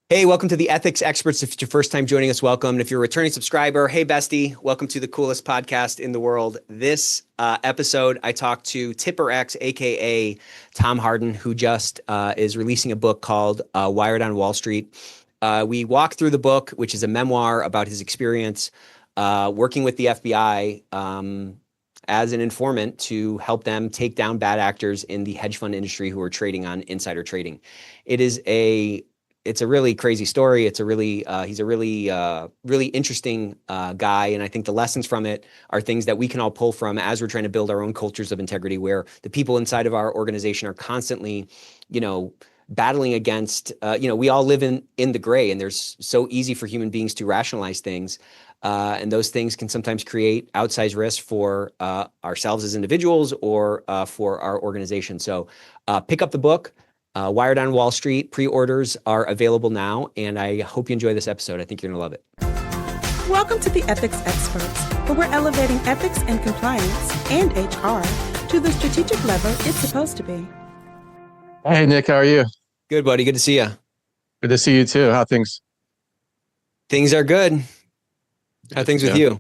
Hey, welcome to the Ethics Experts. If it's your first time joining us, welcome. And if you're a returning subscriber, hey, bestie, welcome to the coolest podcast in the world. This episode, I talked to Tipper X, aka Tom Hardin, who just is releasing a book called Wired on Wall Street. We walk through the book, which is a memoir about his experience working with the FBI as an informant to help them take down bad actors in the hedge fund industry who are trading on insider trading. It's a really crazy story. He's a really interesting guy. And I think the lessons from it are things that we can all pull from as we're trying to build our own cultures of integrity, where the people inside of our organization are constantly, battling against, we all live in the gray, and there's so easy for human beings to rationalize things. And those things can sometimes create outsized risks for ourselves as individuals or for our organization. So pick up the book. Wired on Wall Street. Pre-orders are available now, and I hope you enjoy this episode. I think you're going to love it. Welcome to the Ethics Experts, where we're elevating ethics and compliance and HR to the strategic level it's supposed to be. Hey, Nick, how are you? Good, buddy. Good to see you. Good to see you too. How are things? Things are good. How are things with you?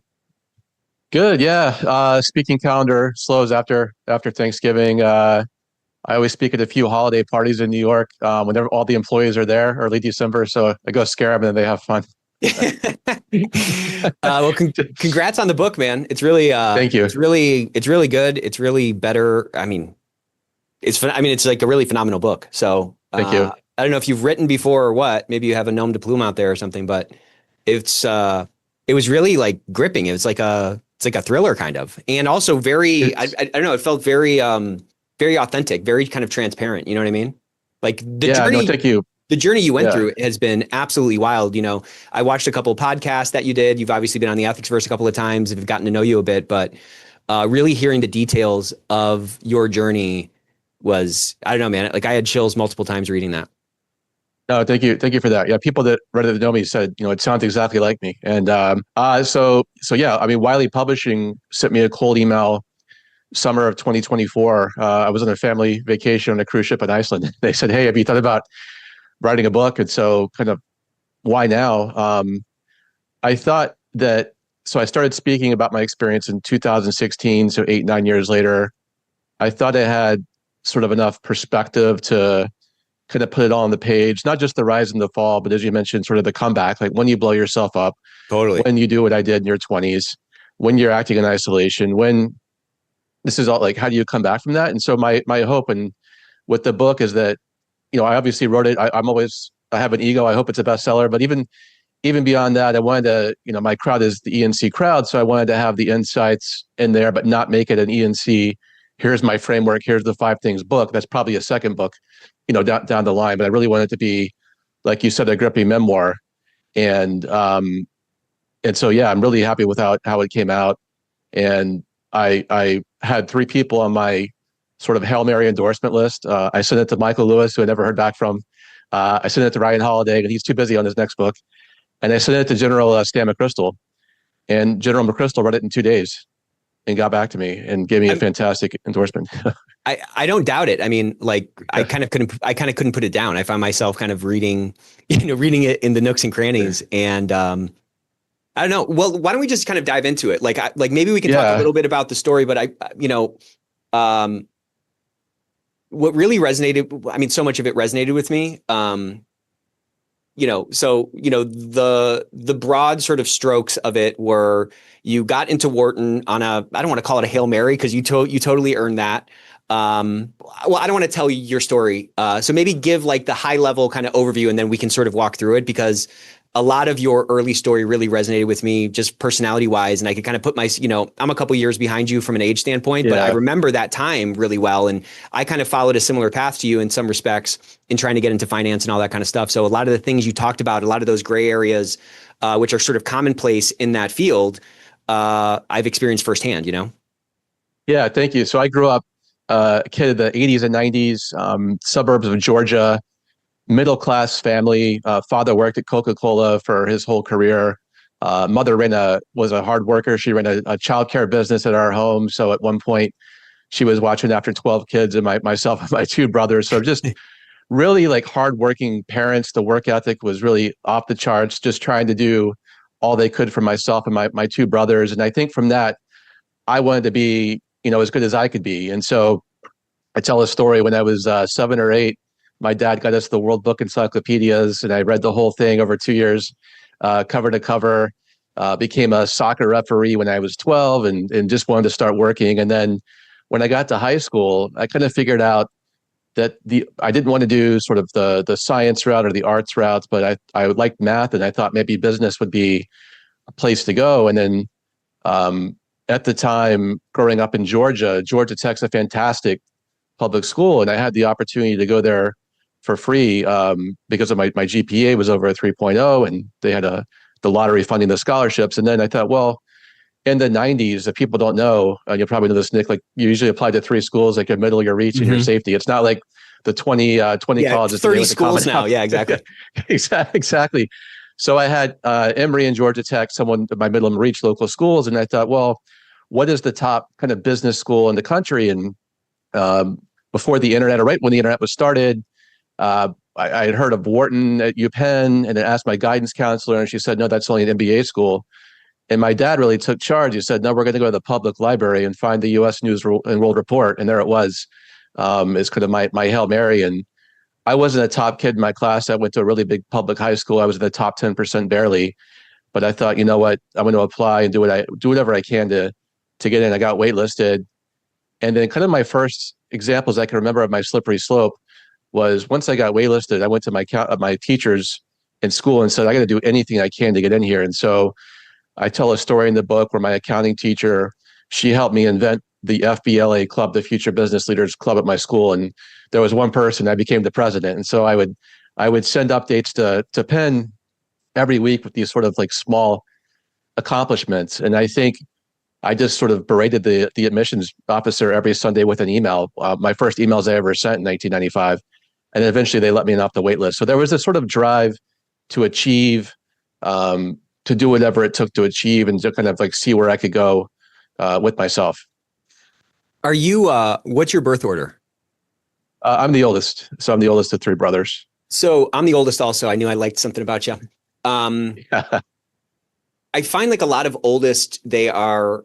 Good, yeah. Speaking calendar slows after Thanksgiving. I always speak at a few holiday parties in New York whenever all the employees are there, early December. So I go scare them and then they have fun. Well, congrats on the book, man. It's really, thank you. It's really good. It's really better. It's like a really phenomenal book. So thank you. I don't know if you've written before or what. Maybe you have a nom de plume out there or something, but it was really like gripping. It's like a thriller kind of, and also very. I don't know. It felt very very authentic, very kind of transparent. You know what I mean? Like the journey. No, thank you. The journey you went through has been absolutely wild. I watched a couple of podcasts that you did. You've obviously been on the Ethicsverse a couple of times. I've gotten to know you a bit, but really hearing the details of your journey was, I don't know, man. Like I had chills multiple times reading that. No, thank you. Thank you for that. Yeah. People that read it that know me said, it sounds exactly like me. And so yeah, Wiley Publishing sent me a cold email summer of 2024. I was on a family vacation on a cruise ship in Iceland. They said, "Hey, have you thought about writing a book?" And so kind of why now? I thought that, so I started speaking about my experience in 2016. So 8, 9 years later, I thought I had sort of enough perspective to kind of put it all on the page, not just the rise and the fall, but as you mentioned, sort of the comeback, like when you blow yourself up, totally, when you do what I did in your 20s, when you're acting in isolation, when this is all like, how do you come back from that? And so my hope and with the book is that, I obviously wrote it. I have an ego. I hope it's a bestseller, but even beyond that, I wanted to, my crowd is the ENC crowd. So I wanted to have the insights in there, but not make it an ENC. Here's my framework. Here's the 5 things book. That's probably a second book, down the line. But I really wanted it to be, like you said, a gripping memoir. And so, yeah, I'm really happy with how it came out. And I had 3 people on my sort of Hail Mary endorsement list. I sent it to Michael Lewis, who I never heard back from. I sent it to Ryan Holiday, and he's too busy on his next book. And I sent it to General Stan McChrystal. And General McChrystal read it in 2 days and got back to me and gave me a fantastic endorsement. I don't doubt it. I mean, like I kind of couldn't put it down. I found myself kind of reading it in the nooks and crannies. And I don't know. Well, why don't we just kind of dive into it? Like maybe we can talk a little bit about the story, but what really resonated, so much of it resonated with me. The broad sort of strokes of it were you got into Wharton on I don't want to call it a Hail Mary because you totally earned that. Well, I don't want to tell you your story. So maybe give like the high level kind of overview and then we can sort of walk through it because a lot of your early story really resonated with me just personality wise. And I could kind of put I'm a couple years behind you from an age standpoint, but I remember that time really well. And I kind of followed a similar path to you in some respects in trying to get into finance and all that kind of stuff. So a lot of the things you talked about, a lot of those gray areas, which are sort of commonplace in that field, I've experienced firsthand, Yeah, thank you. So I grew up a kid of the 80s and 90s, suburbs of Georgia, middle-class family. Father worked at Coca-Cola for his whole career. Mother was a hard worker. She ran a childcare business at our home. So at one point she was watching after 12 kids and myself and my 2 brothers. So just really like hardworking parents. The work ethic was really off the charts, just trying to do all they could for myself and my two brothers. And I think from that, I wanted to be, as good as I could be. And so I tell a story when I was 7 or 8, my dad got us the World Book encyclopedias, and I read the whole thing over 2 years, cover to cover. Became a soccer referee when I was 12, and just wanted to start working. And then when I got to high school, I kind of figured out that I didn't want to do sort of the science route or the arts routes, but I liked math, and I thought maybe business would be a place to go. And then at the time, growing up in Georgia Tech's a fantastic public school, and I had the opportunity to go there for free because of my GPA was over a 3.0, and they had the lottery funding the scholarships. And then I thought, well, in the 90s, if people don't know, and you'll probably know this, Nick, like you usually apply to 3 schools, like your middle, your reach, and your safety. It's not like the 20 colleges. 30 schools now. Yeah, exactly. Exactly. So I had Emory and Georgia Tech, someone my middle and reach local schools. And I thought, well, what is the top kind of business school in the country? And before the internet, or right when the internet was started, I had heard of Wharton at UPenn, and then asked my guidance counselor, and she said, no, that's only an MBA school. And my dad really took charge. He said, no, we're going to go to the public library and find the U.S. News and World Report. And there it was. It's kind of my Hail Mary. And I wasn't a top kid in my class. I went to a really big public high school. I was in the top 10% barely. But I thought, you know what, I'm going to apply and do whatever I can to get in. I got waitlisted. And then kind of my first examples I can remember of my slippery slope was once I got waitlisted, I went to my teachers in school and said, I got to do anything I can to get in here. And so I tell a story in the book where my accounting teacher, she helped me invent the FBLA club, the Future Business Leaders Club at my school. And there was one person, I became the president. And so I would send updates to Penn every week with these sort of like small accomplishments. And I think I just sort of berated the admissions officer every Sunday with an email. My first emails I ever sent in 1995. And then eventually they let me off the wait list. So there was this sort of drive to achieve, to do whatever it took to achieve, and to kind of like see where I could go with myself. Are you, what's your birth order? I'm the oldest. So I'm the oldest of 3 brothers. So I'm the oldest also. I knew I liked something about you. Yeah. I find like a lot of oldest, they are,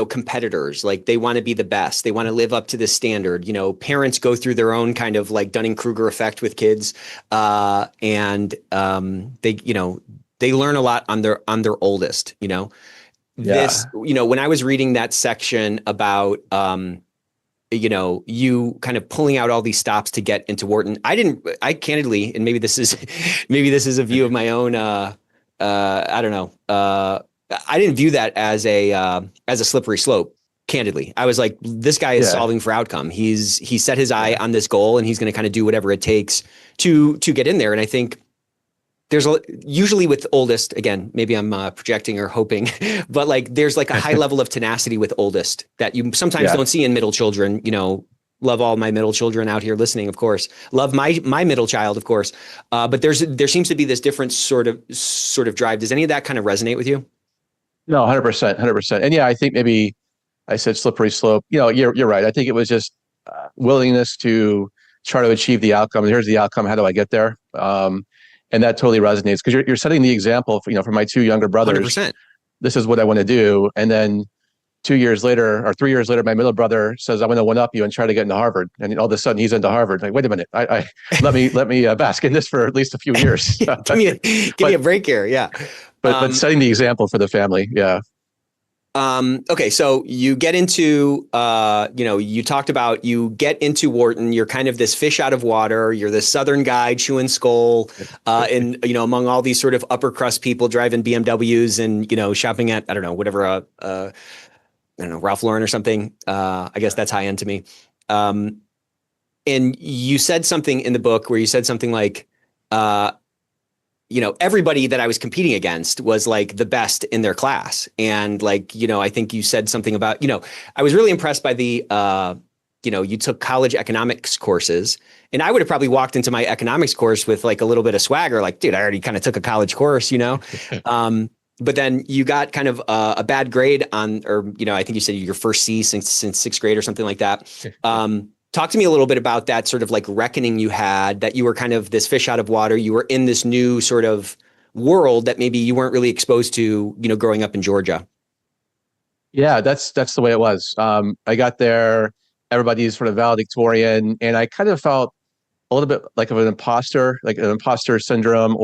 competitors. Like they want to be the best. They want to live up to this standard. Parents go through their own kind of like Dunning-Kruger effect with kids. And they learn a lot on their oldest, This, when I was reading that section about, you kind of pulling out all these stops to get into Wharton. I candidly, and maybe this is a view of my own, I don't know. I didn't view that as a slippery slope. Candidly, I was like, this guy is solving for outcome. He set his eye on this goal, and he's going to kind of do whatever it takes to get in there. And I think there's usually with oldest, again, maybe I'm projecting or hoping, but like there's like a high level of tenacity with oldest that you sometimes don't see in middle children. Love all my middle children out here listening, of course. Love my middle child, of course. But there seems to be this different sort of drive. Does any of that kind of resonate with you? No, 100%. And yeah, I think maybe I said slippery slope. You're right. I think it was just willingness to try to achieve the outcome. Here's the outcome. How do I get there? And that totally resonates because you're setting the example for my 2 younger brothers. 100%. This is what I want to do. And then 2 years later or 3 years later, my middle brother says, I want to one up you and try to get into Harvard. And all of a sudden he's into Harvard. Like, wait a minute, let me bask in this for at least a few years. give me a break here. Yeah. But setting the example for the family. Yeah. Okay. So you get into, you talked about, you get into Wharton, you're kind of this fish out of water. You're this Southern guy chewing skull, and, among all these sort of upper crust people driving BMWs and, shopping at, I don't know, whatever, I don't know, Ralph Lauren or something. I guess that's high end to me. And you said something in the book where you said something like, everybody that I was competing against was like the best in their class. And like, I think you said something about, I was really impressed by the, you took college economics courses, and I would have probably walked into my economics course with like a little bit of swagger, like, dude, I already kind of took a college course, but then you got kind of a bad grade on, or, I think you said your first C since 6th grade or something like that. talk to me a little bit about that sort of like reckoning you had, that you were kind of this fish out of water. You were in this new sort of world that maybe you weren't really exposed to, growing up in Georgia. Yeah, that's the way it was. I got there, everybody's sort of valedictorian, and I kind of felt a little bit like of an imposter, like an imposter syndrome,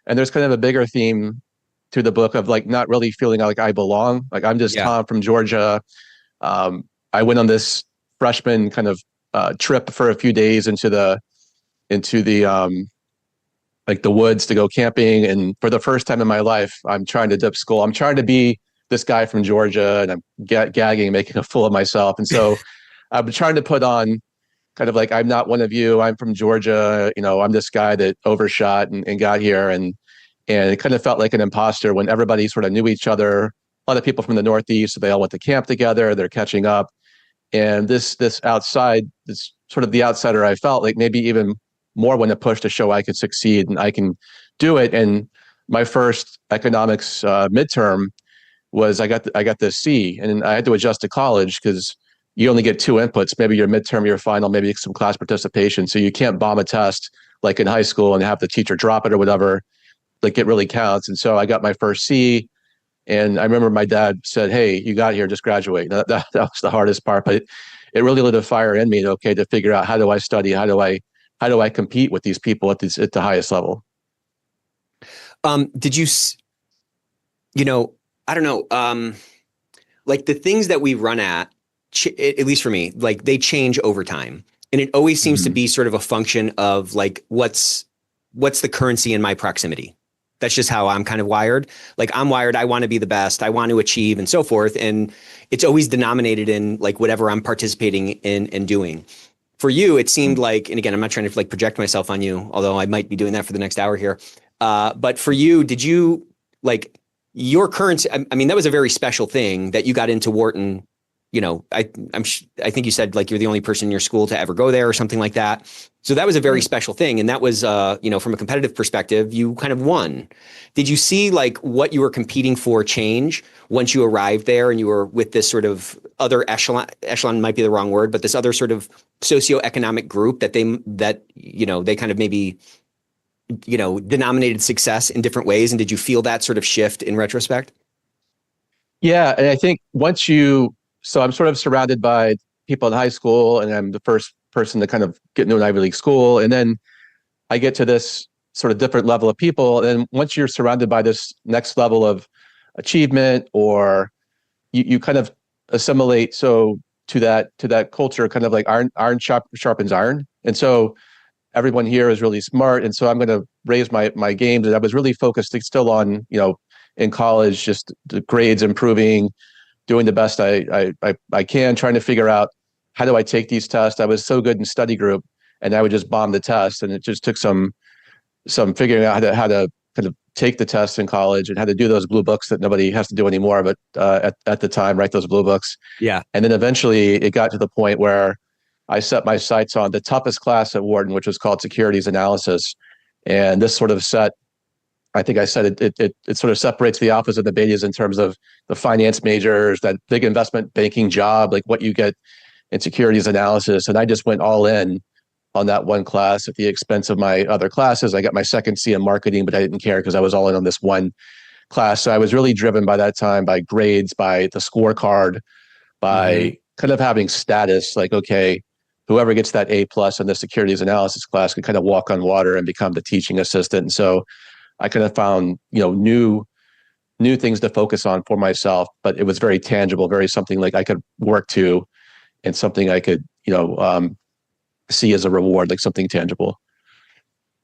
and there's kind of a bigger theme to the book of like not really feeling like I belong. Like I'm just Yeah. Tom from Georgia. I went on this freshman kind of trip for a few days into the like the woods to go camping, and for the first time in my life, I'm trying to dip school. I'm trying to be this guy from Georgia, and I'm gagging, making a fool of myself. And so I've been trying to put on kind of like, I'm not one of you. I'm from Georgia. I'm this guy that overshot and got here. And it kind of felt like an imposter when everybody sort of knew each other. A lot of people from the Northeast, so they all went to camp together. They're catching up. And this outside, this sort of the outsider, I felt like maybe even more when it pushed to show I could succeed and I can do it. And my first economics midterm was I got this C, and I had to adjust to college because you only get two inputs, maybe your midterm, your final, maybe some class participation. So you can't bomb a test like in high school and have the teacher drop it or whatever. Like it really counts. And so I got my first C, and I remember my dad said, "Hey, you got here, just graduate." That was the hardest part, but it really lit a fire in me, to figure out how do I study, how do I compete with these people at the highest level. Did you, I don't know, like the things that we run at least for me, like they change over time. And it always seems to be sort of a function of like, what's the currency in my proximity? That's just how I'm kind of wired. Like I'm wired, I want to be the best, I want to achieve and so forth. And it's always denominated in like whatever I'm participating in and doing. For you, it seemed like, and again, I'm not trying to like project myself on you, although I might be doing that for the next hour here. But for you, did you like your currency? I mean, that was a very special thing that you got into Wharton. I think you said like you're the only person in your school to ever go there or something like that. So that was a very special thing. And that was, from a competitive perspective, you kind of won. Did you see like what you were competing for change once you arrived there and you were with this sort of other echelon might be the wrong word, but this other sort of socioeconomic group that they kind of maybe, denominated success in different ways? And did you feel that sort of shift in retrospect? Yeah. And I think so I'm sort of surrounded by people in high school, and I'm the first person to kind of get into an Ivy League school. And then I get to this sort of different level of people. And once you're surrounded by this next level of achievement, or you kind of assimilate to that culture, kind of like iron sharpens iron. And so everyone here is really smart. And so I'm going to raise my games. And I was really focused still on, in college, just the grades improving, doing the best I can, trying to figure out how do I take these tests. I was so good in study group, and I would just bomb the test, and it just took some figuring out how to kind of take the tests in college and how to do those blue books that nobody has to do anymore, but at the time, write those blue books. Yeah. And then eventually it got to the point where I set my sights on the toughest class at Wharton, which was called securities analysis, and this sort of I think I said it sort of separates the alphas and the betas in terms of the finance majors, that big investment banking job, like what you get in securities analysis. And I just went all in on that one class at the expense of my other classes. I got my second C in marketing, but I didn't care because I was all in on this one class. So I was really driven by that time by grades, by the scorecard, by kind of having status, like, okay, whoever gets that A+ in the securities analysis class can kind of walk on water and become the teaching assistant. And so I kind of found, new things to focus on for myself, but it was very tangible, very something like I could work to, and something I could, see as a reward, like something tangible.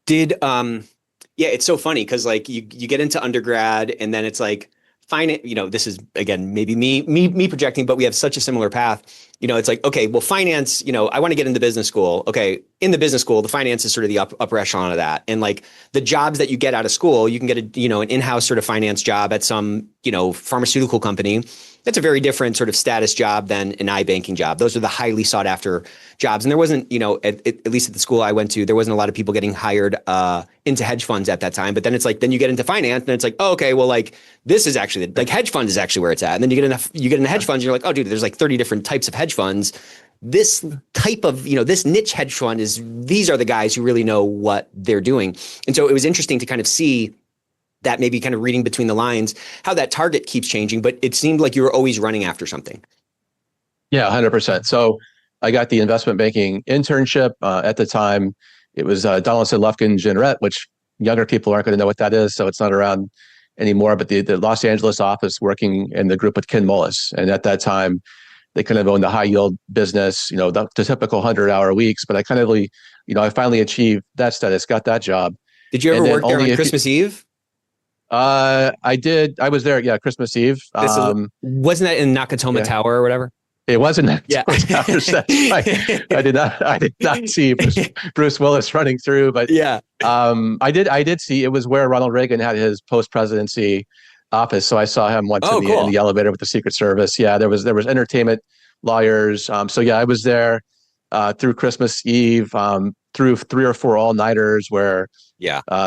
It's so funny because like you get into undergrad and then it's like, finance, this is again, maybe me projecting, but we have such a similar path. It's like, okay, well, finance, I want to get into business school. Okay. In the business school, the finance is sort of the upper echelon of that. And like the jobs that you get out of school, you can get an in-house sort of finance job at some, pharmaceutical company. That's a very different sort of status job than an iBanking job. Those are the highly sought after jobs. And there wasn't, at least at the school I went to, there wasn't a lot of people getting hired into hedge funds at that time. But then it's like, then you get into finance and it's like, oh, okay, well, like this is actually like hedge fund is actually where it's at. And then you get into hedge funds and you're like, oh, dude, there's like 30 different types of hedge funds. this type of, this niche hedge fund these are the guys who really know what they're doing. And so it was interesting to kind of see that, maybe kind of reading between the lines, how that target keeps changing, but it seemed like you were always running after something. Yeah, 100%. So I got the investment banking internship at the time. It was Donaldson, Lufkin, Jenrette, which younger people aren't going to know what that is, so it's not around anymore. But the Los Angeles office, working in the group with Ken Mullis, and at that time, they kind of owned the high yield business, the typical 100-hour weeks. But I kind of, I finally achieved that status, got that job. Did you ever work there on Christmas Eve? I did. I was there. Yeah, Christmas Eve. Wasn't that in Nakatomi Tower or whatever? It wasn't Nakatomi Tower. I did not see Bruce Willis running through, but I did see, it was where Ronald Reagan had his post presidency office. So I saw him once in the elevator with the Secret Service. Yeah, there was entertainment lawyers. So yeah, I was there through Christmas Eve, through 3 or 4 all-nighters where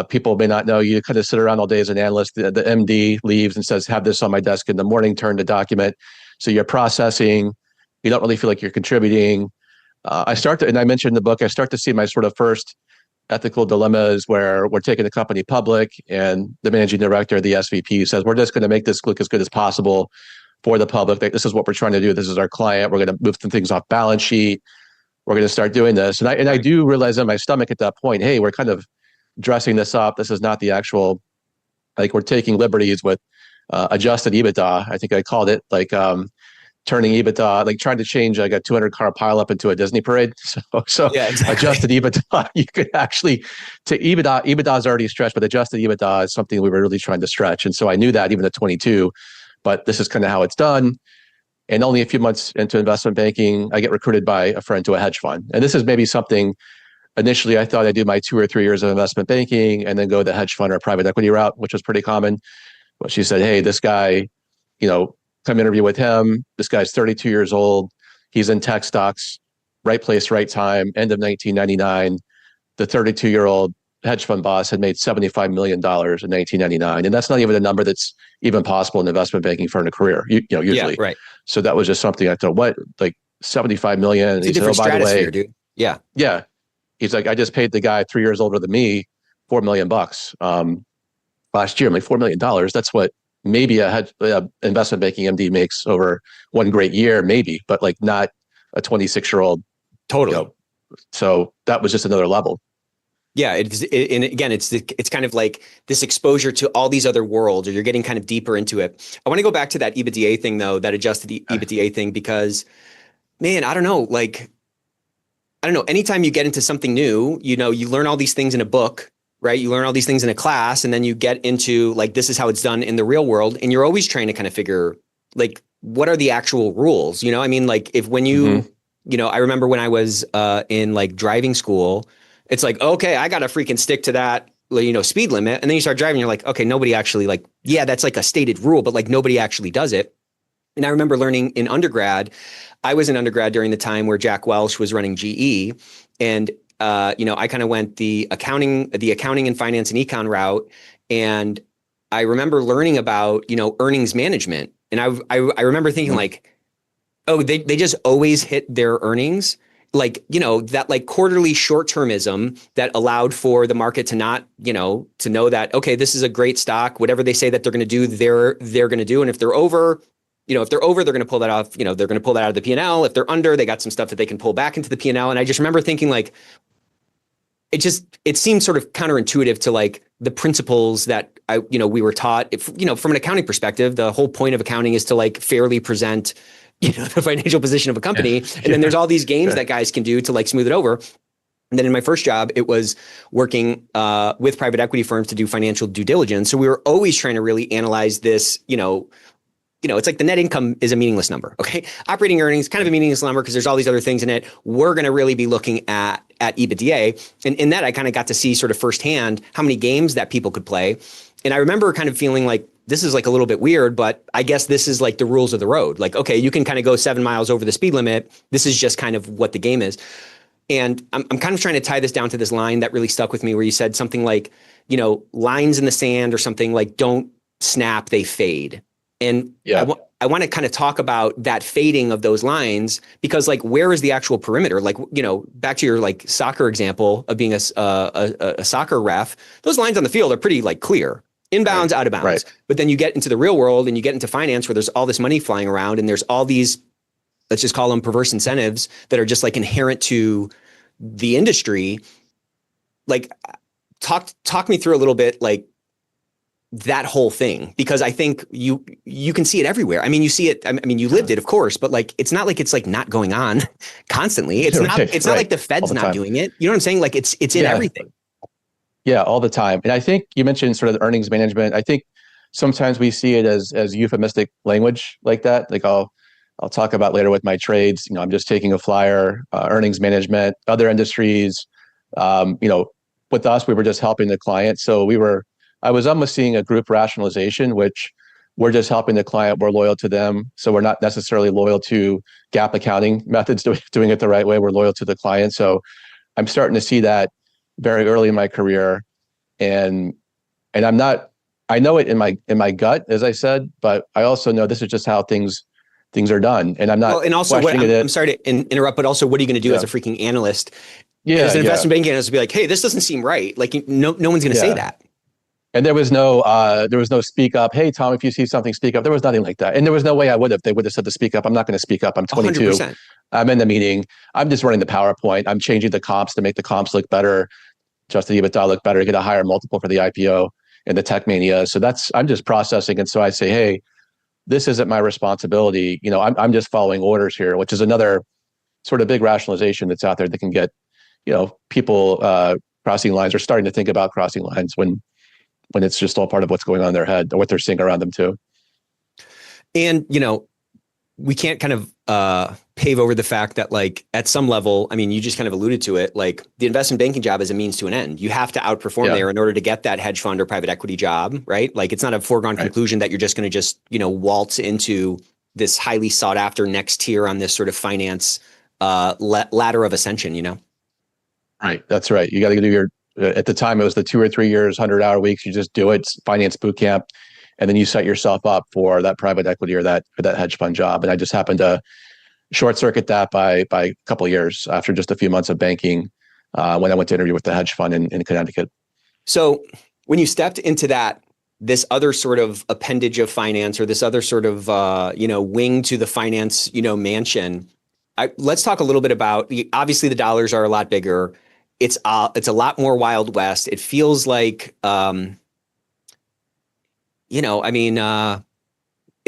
people may not know, you kind of sit around all day as an analyst. The MD leaves and says, have this on my desk in the morning, turn to document. So you're processing. You don't really feel like you're contributing. And I mentioned in the book, I start to see my sort of first ethical dilemmas where we're taking the company public and the managing director, the SVP, says, we're just going to make this look as good as possible for the public. This is what we're trying to do. This is our client. We're going to move some things off balance sheet. We're going to start doing this. And I do realize in my stomach at that point, hey, we're kind of dressing this up. This is not the actual, like, we're taking liberties with adjusted EBITDA. I think I called it turning EBITDA, like trying to change like a 200-car pileup into a Disney parade. So yeah, exactly. Adjusted EBITDA, you could actually, to EBITDA is already stretched, but adjusted EBITDA is something we were really trying to stretch. And so I knew that even at 22, but this is kind of how it's done. And only a few months into investment banking, I get recruited by a friend to a hedge fund. And this is maybe something, initially I thought I'd do my 2 or 3 years of investment banking and then go the hedge fund or private equity route, which was pretty common. But she said, hey, this guy, come interview with him. This guy's 32 years old. He's in tech stocks, right place, right time, end of 1999. The 32-year-old hedge fund boss had made $75 million in 1999. And that's not even a number that's even possible in investment banking for a career, usually. Yeah, right. So that was just something I thought, what, like 75 million? It's a different stratosphere, dude. Yeah. Yeah. He's like, I just paid the guy 3 years older than me $4 million last year. I'm like, $4 million. That's what maybe a investment banking MD makes over one great year, maybe, but like not a 26-year-old. Totally. So that was just another level. Yeah. And again, it's kind of like this exposure to all these other worlds, or you're getting kind of deeper into it. I want to go back to that EBITDA thing though, that adjusted EBITDA thing, because man, I don't know. Anytime you get into something new, you learn all these things in a book, right? You learn all these things in a class, and then you get into like, this is how it's done in the real world. And you're always trying to kind of figure like, what are the actual rules? I mean, like if when you, I remember when I was in like driving school, it's like, okay, I got to freaking stick to that, speed limit. And then you start driving, you're like, okay, nobody actually that's like a stated rule, but like nobody actually does it. And I remember learning in undergrad, I was in undergrad during the time where Jack Welch was running GE, and I kind of went the accounting and finance and econ route. And I remember learning about, earnings management. And I remember thinking like, oh, they just always hit their earnings. Like, that like quarterly short-termism that allowed for the market to not, to know that, okay, this is a great stock, whatever they say that they're going to do, they're going to do. And if they're over, they're going to pull that off, they're going to pull that out of the P&L. If they're under, they got some stuff that they can pull back into the P&L. And I just remember thinking like, it seemed sort of counterintuitive to like the principles that we were taught. If, from an accounting perspective, the whole point of accounting is to like fairly present, the financial position of a company. And then there's all these games that guys can do to like smooth it over. And then in my first job, it was working with private equity firms to do financial due diligence. So we were always trying to really analyze this, it's like the net income is a meaningless number. Okay. Operating earnings, kind of a meaningless number because there's all these other things in it. We're going to really be looking at EBITDA. And in that, I kind of got to see sort of firsthand how many games that people could play. And I remember kind of feeling like this is like a little bit weird, but I guess this is like the rules of the road. Like, okay, you can kind of go 7 miles over the speed limit. This is just kind of what the game is. And I'm kind of trying to tie this down to this line that really stuck with me where you said something like, lines in the sand or something like, don't snap, they fade. And I want to kind of talk about that fading of those lines, because like, where is the actual perimeter? Like, back to your like soccer example of being a soccer ref, those lines on the field are pretty like clear, inbounds, out of bounds. Right. But then you get into the real world and you get into finance where there's all this money flying around and there's all these, let's just call them perverse incentives that are just like inherent to the industry. Like, talk me through a little bit, like, that whole thing, because I think you can see it everywhere. I mean, you see it. I mean, you lived it, of course, but like, it's not like it's like not going on constantly. It's not. It's not like the Fed's not doing it. You know what I'm saying? Like, it's in everything. Yeah, all the time. And I think you mentioned sort of the earnings management. I think sometimes we see it as euphemistic language like that. Like I'll talk about later with my trades. I'm just taking a flyer. Earnings management, other industries. With us, we were just helping the client. So I was almost seeing a group rationalization, which we're just helping the client. We're loyal to them. So we're not necessarily loyal to GAAP accounting methods, doing it the right way. We're loyal to the client. So I'm starting to see that very early in my career. And I'm not, I know it in my gut, as I said, but I also know this is just how things are done. And I'm not. Well, and also, I'm sorry to interrupt, but also, what are you going to do as a freaking analyst? As an investment banking analyst, be like, hey, this doesn't seem right. Like, no one's going to say that. And there was no speak up. Hey, Tom, if you see something, speak up. There was nothing like that. And there was no way I would have. They would have said to speak up. I'm not going to speak up. I'm 22. 100%. I'm in the meeting. I'm just running the PowerPoint. I'm changing the comps to make the comps look better, adjusted EBITDA look better, get a higher multiple for the IPO and the tech mania. So I'm just processing. And so I say, hey, this isn't my responsibility. I'm just following orders here, which is another sort of big rationalization that's out there that can get, people crossing lines or starting to think about crossing lines when it's just all part of what's going on in their head or what they're seeing around them too. And, we can't kind of pave over the fact that, like, at some level, I mean, you just kind of alluded to it, like, the investment banking job is a means to an end. You have to outperform there in order to get that hedge fund or private equity job, right? Like, it's not a foregone conclusion that you're just going to waltz into this highly sought after next tier on this sort of finance ladder of ascension, Right. That's right. You got to do at the time, it was the 2 or 3 years, 100-hour weeks. You just do it, finance boot camp, and then you set yourself up for that private equity or that hedge fund job. And I just happened to short circuit that by a couple of years after just a few months of banking when I went to interview with the hedge fund in Connecticut. So when you stepped into this other sort of appendage of finance, or this other sort of wing to the finance mansion, let's talk a little bit about, obviously the dollars are a lot bigger. It's a lot more Wild West. It feels like, it's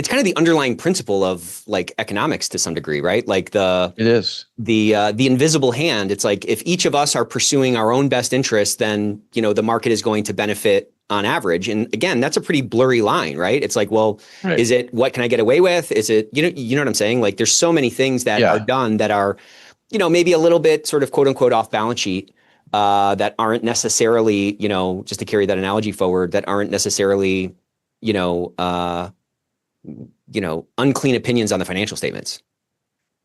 kind of the underlying principle of like economics to some degree, right? Like it is the invisible hand. It's like, if each of us are pursuing our own best interest, then, the market is going to benefit on average. And again, that's a pretty blurry line, right? It's like, well, Is it, what can I get away with? Is it, you know what I'm saying? Like, there's so many things that are done that are, maybe a little bit sort of quote unquote off balance sheet. That aren't necessarily, just to carry that analogy forward, that aren't necessarily, unclean opinions on the financial statements.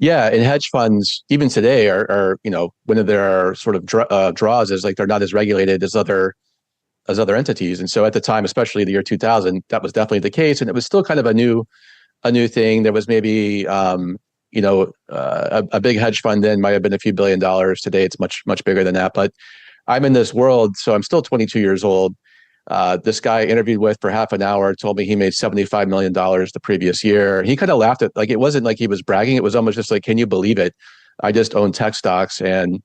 Yeah, and hedge funds even today are one of their sort of draws is like they're not as regulated as other entities. And so at the time, especially the year 2000, that was definitely the case, and it was still kind of a new thing. There was maybe a big hedge fund then might have been a few $1 billion. Today, it's much, much bigger than that. But I'm in this world, so I'm still 22 years old. This guy I interviewed with for half an hour told me he made $75 million the previous year. He kind of laughed at, like, it wasn't like he was bragging. It was almost just like, can you believe it? I just own tech stocks and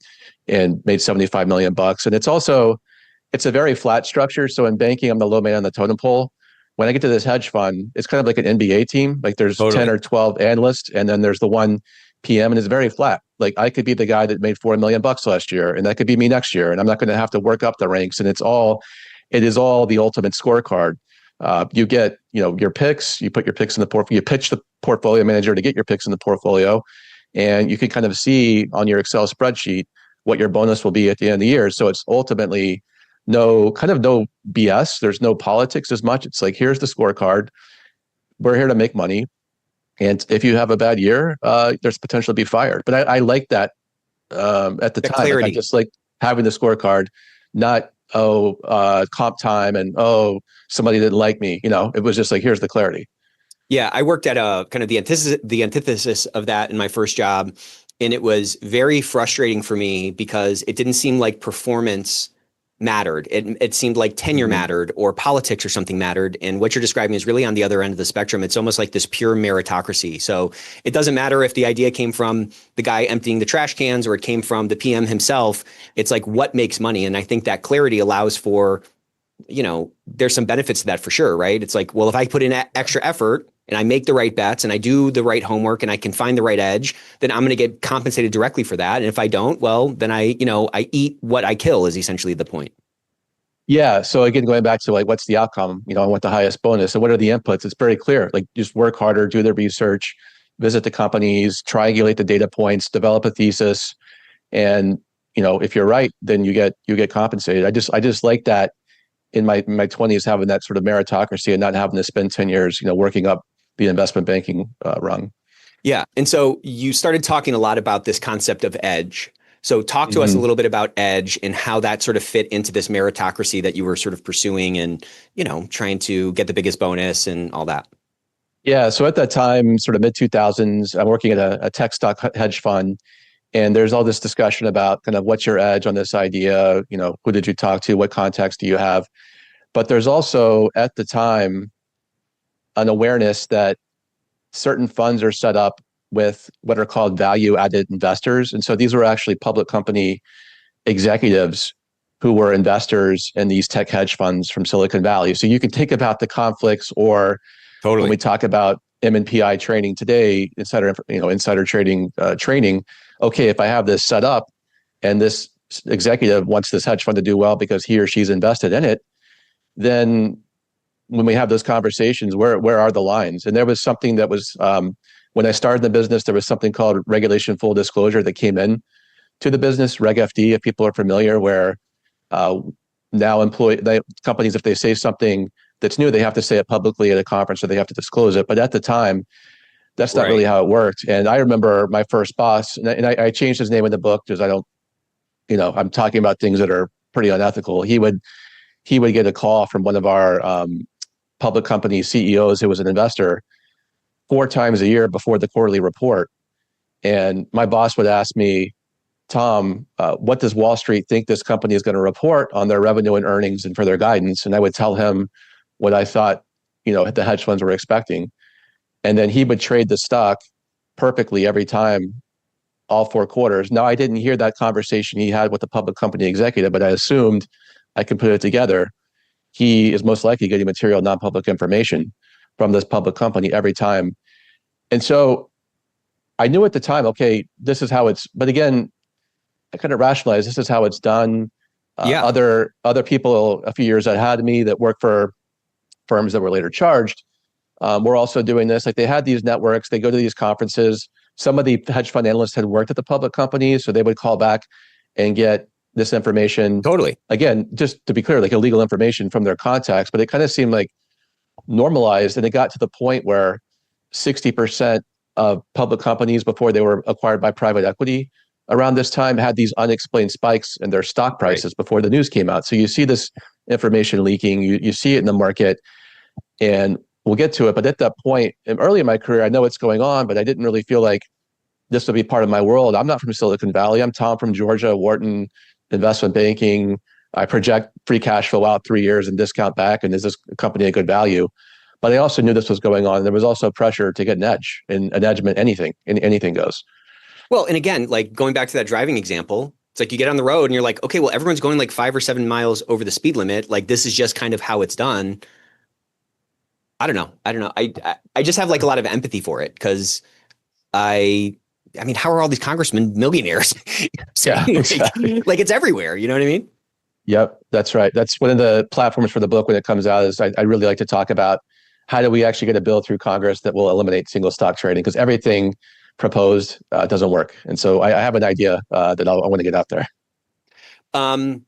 made 75 million bucks. And it's a very flat structure. So in banking, I'm the low man on the totem pole. When I get to this hedge fund, it's kind of like an NBA team. Like there's 10 or 12 analysts, and then there's the one PM, and it's very flat. Like I could be the guy that made $4 million last year, and that could be me next year. And I'm not going to have to work up the ranks. And it is all the ultimate scorecard. You get, your picks, you put your picks in the portfolio, you pitch the portfolio manager to get your picks in the portfolio. And you can kind of see on your Excel spreadsheet what your bonus will be at the end of the year. So it's ultimately no BS. There's no politics as much. It's like, here's the scorecard. We're here to make money. And if you have a bad year, there's potential to be fired. But I like that at the time. Like, I just like having the scorecard, not, comp time and, somebody didn't like me. It was just like, here's the clarity. Yeah, I worked at a kind of the antithesis of that in my first job, and it was very frustrating for me because it didn't seem like performance mattered. It seemed like tenure Hmm. mattered or politics or something mattered. And what you're describing is really on the other end of the spectrum. It's almost like this pure meritocracy. So it doesn't matter if the idea came from the guy emptying the trash cans or it came from the PM himself. It's like what makes money. And I think that clarity allows for, there's some benefits to that for sure, right? It's like, well, if I put in extra effort and I make the right bets and I do the right homework and I can find the right edge, then I'm going to get compensated directly for that. And if I don't, well, then I eat what I kill is essentially the point. Yeah. So again, going back to like, what's the outcome? I want the highest bonus. And what are the inputs? It's very clear. Like, just work harder, do the research, visit the companies, triangulate the data points, develop a thesis, and if you're right, then you get compensated. I just like that in my 20s, having that sort of meritocracy and not having to spend 10 years, working up the investment banking rung. Yeah. And so you started talking a lot about this concept of edge. So talk to us a Hmm. little bit about edge and how that sort of fit into this meritocracy that you were sort of pursuing and, trying to get the biggest bonus and all that. Yeah. So at that time, sort of mid 2000s, I'm working at a tech stock hedge fund. And there's all this discussion about kind of what's your edge on this idea? Who did you talk to? What context do you have? But there's also at the time an awareness that certain funds are set up with what are called value added investors. And so these were actually public company executives who were investors in these tech hedge funds from Silicon Valley. So you can think about the conflicts, or when we Totally. talk about MNPI training today, insider trading training. Okay, if I have this set up and this executive wants this hedge fund to do well because he or she's invested in it, then when we have those conversations, where are the lines? And there was something that was when I started the business, there was something called regulation full disclosure that came in to the business, Reg FD, if people are familiar, where uh, now companies, if they say something that's new, they have to say it publicly at a conference or they have to disclose it. But at the time, that's not really Right. how it worked. And I remember my first boss, and I changed his name in the book because I don't, I'm talking about things that are pretty unethical. He would get a call from one of our public company CEOs who was an investor 4 times a year before the quarterly report. And my boss would ask me, Tom, what does Wall Street think this company is going to report on their revenue and earnings and for their guidance? And I would tell him what I thought, the hedge funds were expecting. And then he would trade the stock perfectly every time, all 4 quarters. Now, I didn't hear that conversation he had with the public company executive, but I assumed I could put it together. He is most likely getting material non-public information from this public company every time. And so I knew at the time, okay, this is how it's, but again, I kind of rationalized this is how it's done. Yeah. Other people a few years ahead of me that work for firms that were later charged were also doing this. Like, they had these networks, they go to these conferences. Some of the hedge fund analysts had worked at the public companies, so they would call back and get this information. Totally. Again, just to be clear, like illegal information from their contacts, but it kind of seemed like normalized. And it got to the point where 60% of public companies before they were acquired by private equity around this time had these unexplained spikes in their stock prices Right. before the news came out. So you see this information leaking, you see it in the market, and we'll get to it. But at that point, and early in my career, I know what's going on, but I didn't really feel like this would be part of my world. I'm not from Silicon Valley. I'm Tom from Georgia, Wharton, investment banking. I project free cash flow out 3 years and discount back. And is this company a good value? But I also knew this was going on. And there was also pressure to get an edge, and an edge meant anything, and anything goes. Well, and again, like going back to that driving example, it's like you get on the road and you're like, okay, well, everyone's going like 5 or 7 miles over the speed limit. Like this is just kind of how it's done. I don't know. I don't know. I just have like a lot of empathy for it because I I mean, how are all these congressmen millionaires? Yeah, exactly. Like it's everywhere. You know what I mean? Yep, that's right. That's one of the platforms for the book when it comes out. Is I really like to talk about how do we actually get a bill through Congress that will eliminate single stock trading, because everything proposed doesn't work. And so I have an idea that I want to get out there. Um,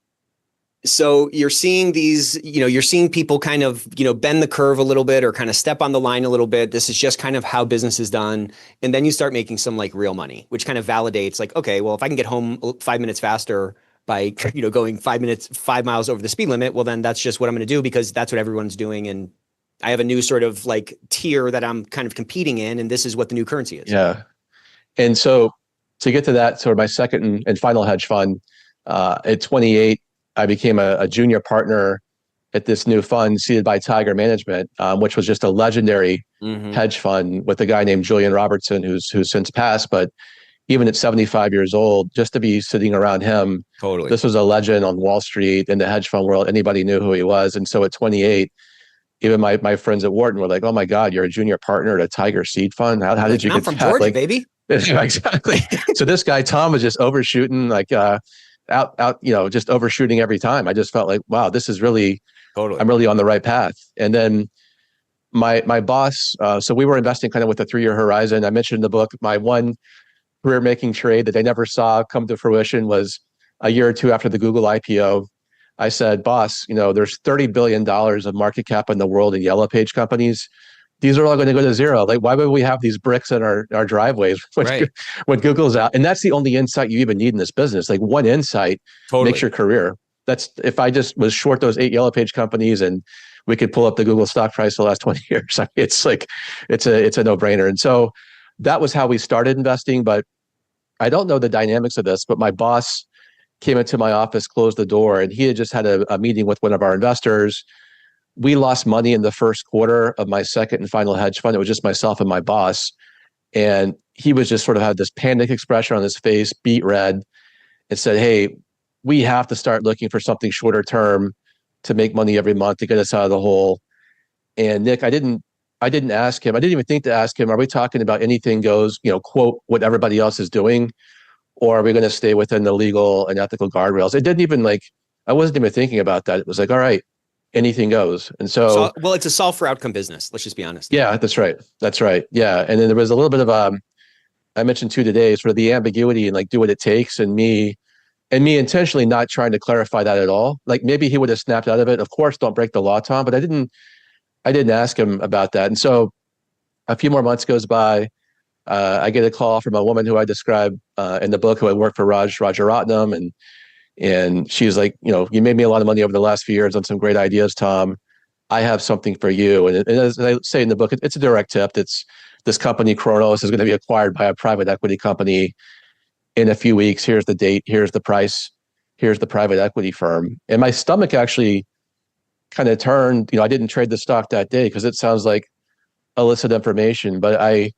so you're seeing these, you're seeing people kind of, bend the curve a little bit or kind of step on the line a little bit. This is just kind of how business is done. And then you start making some like real money, which kind of validates like, okay, well, if I can get home 5 minutes faster by, going 5 miles over the speed limit, well, then that's just what I'm going to do because that's what everyone's doing. And I have a new sort of like tier that I'm kind of competing in, and this is what the new currency is. Yeah. And so to get to that, sort of my second and final hedge fund, at 28, I became a junior partner at this new fund seeded by Tiger Management, which was just a legendary hedge fund with a guy named Julian Robertson, who's since passed. But even at 75 years old, just to be sitting around him, Totally. this was a legend on Wall Street in the hedge fund world. Anybody knew who he was. And so at 28, even my friends at Wharton were like, "Oh my God, you're a junior partner at a Tiger seed fund. How did you I'm get from that?" Georgia, Like, baby. exactly. So this guy Tom was just overshooting, like out, just overshooting every time. I just felt like, wow, this is really, Totally. I'm really on the right path. And then my boss, so we were investing kind of with a 3-year horizon. I mentioned in the book, my one career making trade that I never saw come to fruition was a year or two after the Google IPO. I said, boss, there's $30 billion of market cap in the world in yellow page companies. These are all going to go to zero. Like, why would we have these bricks in our driveways when Google's out? And that's the only insight you even need in this business. Like, one insight makes your career. That's if I just was short those 8 yellow page companies and we could pull up the Google stock price for the last 20 years. I mean, it's like, it's a no brainer. And so that was how we started investing. But I don't know the dynamics of this, but my boss came into my office, closed the door, and he had just had a meeting with one of our investors. We lost money in the first quarter of my second and final hedge fund. It was just myself and my boss. And he was just sort of had this panic expression on his face, beet red, and said, "Hey, we have to start looking for something shorter term to make money every month to get us out of the hole." And Nick, I didn't ask him. I didn't even think to ask him, are we talking about anything goes, quote, what everybody else is doing? Or are we going to stay within the legal and ethical guardrails? It didn't even I wasn't even thinking about that. It was like, all right, anything goes. And so well, it's a solve for outcome business. Let's just be honest. Yeah, that's right. That's right. Yeah. And then there was a little bit of, I mentioned too today, sort of the ambiguity and like do what it takes, and me intentionally not trying to clarify that at all. Like maybe he would have snapped out of it. Of course, don't break the law, Tom, but I didn't ask him about that. And so a few more months goes by. I get a call from a woman who I describe in the book, who had worked for Rajaratnam, and she's like, you made me a lot of money over the last few years on some great ideas, Tom. I have something for you. And as I say in the book, it's a direct tip. It's this company, Kronos, is going to be acquired by a private equity company in a few weeks. Here's the date. Here's the price. Here's the private equity firm. And my stomach actually kind of turned. I didn't trade the stock that day because it sounds like illicit information, but I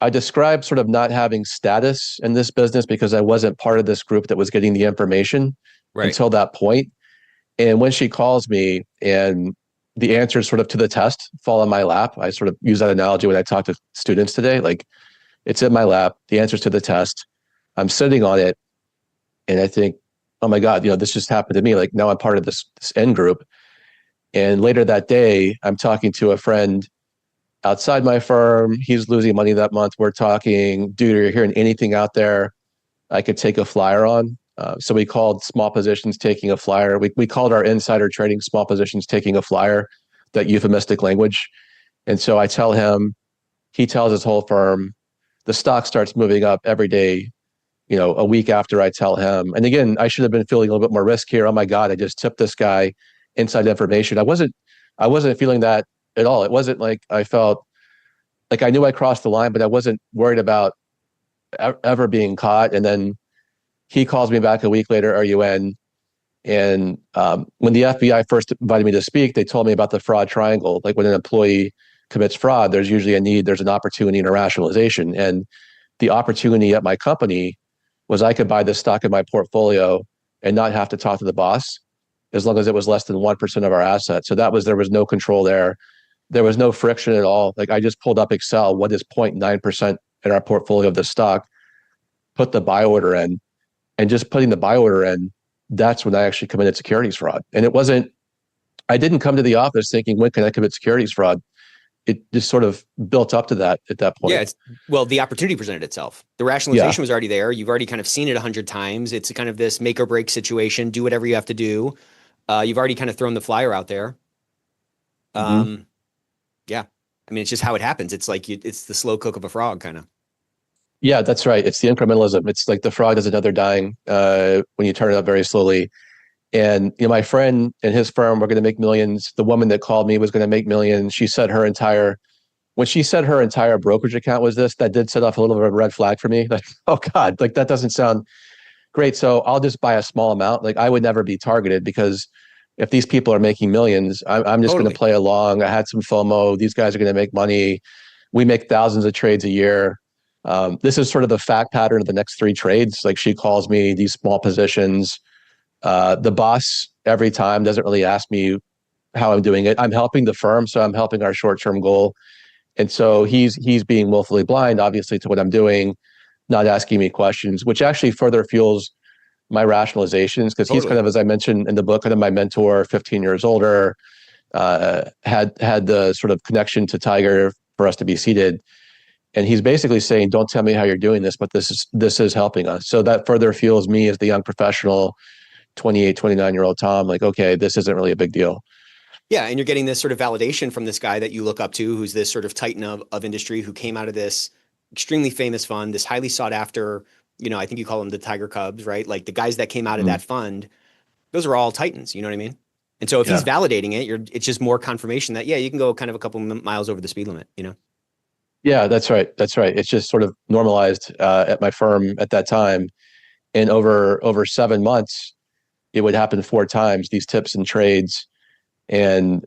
described sort of not having status in this business because I wasn't part of this group that was getting the information until that point. And when she calls me and the answers sort of to the test fall in my lap, I sort of use that analogy when I talk to students today. Like, it's in my lap, the answers to the test, I'm sitting on it, and I think, oh my God, this just happened to me. Like, now I'm part of this end group. And later that day, I'm talking to a friend outside my firm. He's losing money that month. We're talking, dude, are you hearing anything out there I could take a flyer on? So we called small positions taking a flyer. We called our insider trading small positions taking a flyer, that euphemistic language. And so I tell him, he tells his whole firm, the stock starts moving up every day, a week after I tell him. And again, I should have been feeling a little bit more risk here. Oh my God, I just tipped this guy inside information. I wasn't feeling that at all. It wasn't like I felt like I knew I crossed the line, but I wasn't worried about ever being caught. And then he calls me back a week later, are you in? And when the FBI first invited me to speak, they told me about the fraud triangle. Like, when an employee commits fraud, there's usually a need, there's an opportunity and a rationalization. And the opportunity at my company was I could buy this stock in my portfolio and not have to talk to the boss, as long as it was less than 1% of our assets. So there was no control there. There was no friction at all. Like, I just pulled up Excel, what is 0.9% in our portfolio of the stock, put the buy order in, and just putting the buy order in, that's when I actually committed securities fraud. And I didn't come to the office thinking, when can I commit securities fraud? It just sort of built up to that at that point. Yeah, the opportunity presented itself. The rationalization was already there. You've already kind of seen it 100 times. It's kind of this make or break situation. Do whatever you have to do. You've already kind of thrown the flyer out there. Yeah. I mean, it's just how it happens. It's like it's the slow cook of a frog, kind of. Yeah, that's right. It's the incrementalism. It's like the frog is another dying when you turn it up very slowly. And my friend and his firm were going to make millions. The woman that called me was going to make millions. When she said her entire brokerage account was this, that did set off a little bit of a red flag for me. Like, oh God, like that doesn't sound great. So I'll just buy a small amount. Like I would never be targeted because if these people are making millions, I'm just going Totally. to play along. I had some FOMO. These guys are going to make money. We make thousands of trades a year. This is sort of the fact pattern of the next 3 trades. Like she calls me these small positions. The boss every time doesn't really ask me how I'm doing it. I'm helping the firm, so I'm helping our short-term goal. And so he's being willfully blind, obviously, to what I'm doing, not asking me questions, which actually further fuels my rationalizations because he's Totally. kind of, as I mentioned in the book, kind of my mentor, 15 years older, had the sort of connection to Tiger for us to be seated. And he's basically saying, don't tell me how you're doing this, but this is helping us. So that further fuels me as the young professional, 28, 29-year-old Tom, like, okay, this isn't really a big deal. Yeah, and you're getting this sort of validation from this guy that you look up to, who's this sort of titan of industry who came out of this extremely famous fund, this highly sought after, I think you call them the Tiger Cubs, right? Like the guys that came out of Mm, that fund, those are all titans, you know what I mean? And so if he's yeah. validating it, it's just more confirmation that, yeah, you can go kind of a couple miles over the speed limit. Yeah, that's right. That's right. It's just sort of normalized at my firm at that time. And over 7 months, it would happen 4 times, these tips and trades, and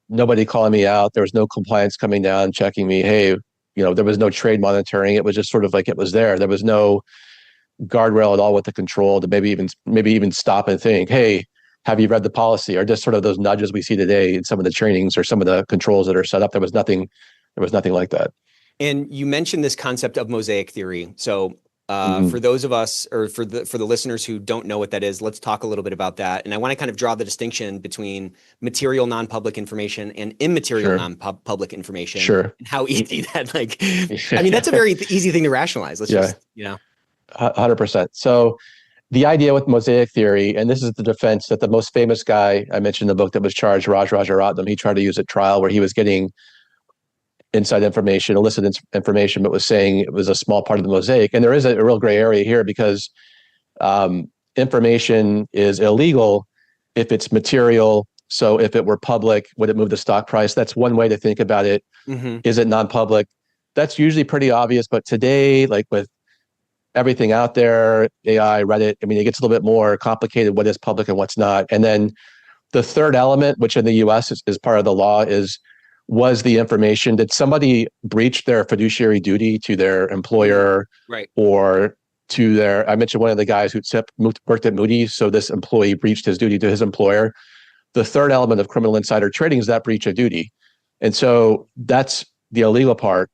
nobody calling me out. There was no compliance coming down, checking me. Hey, there was no trade monitoring. It was just sort of like it was there. There was no guardrail at all with the control to maybe even stop and think, hey, have you read the policy? Or just sort of those nudges we see today in some of the trainings or some of the controls that are set up. There was nothing like that. And you mentioned this concept of mosaic theory. So Mm-hmm. for those of us, or for the listeners who don't know what that is, let's talk a little bit about that. And I want to kind of draw the distinction between material non-public information and immaterial Sure. non-public information, Sure. and how easy that I mean, that's a very easy thing to rationalize. Let's Yeah. just. 100%. So the idea with mosaic theory, and this is the defense that the most famous guy I mentioned in the book that was charged, Raj Rajaratnam, he tried to use at trial where he was getting inside information, illicit information, but was saying it was a small part of the mosaic. And there is a real gray area here because information is illegal if it's material. So if it were public, would it move the stock price? That's one way to think about it. Mm-hmm. Is it non-public? That's usually pretty obvious. But today, like with everything out there, AI, Reddit, I mean, it gets a little bit more complicated what is public and what's not. And then the third element, which in the US is part of the law, was the information, did somebody breach their fiduciary duty to their employer Right. or to their, I mentioned one of the guys who worked at Moody's. So this employee breached his duty to his employer. The third element of criminal insider trading is that breach of duty. And so that's the illegal part.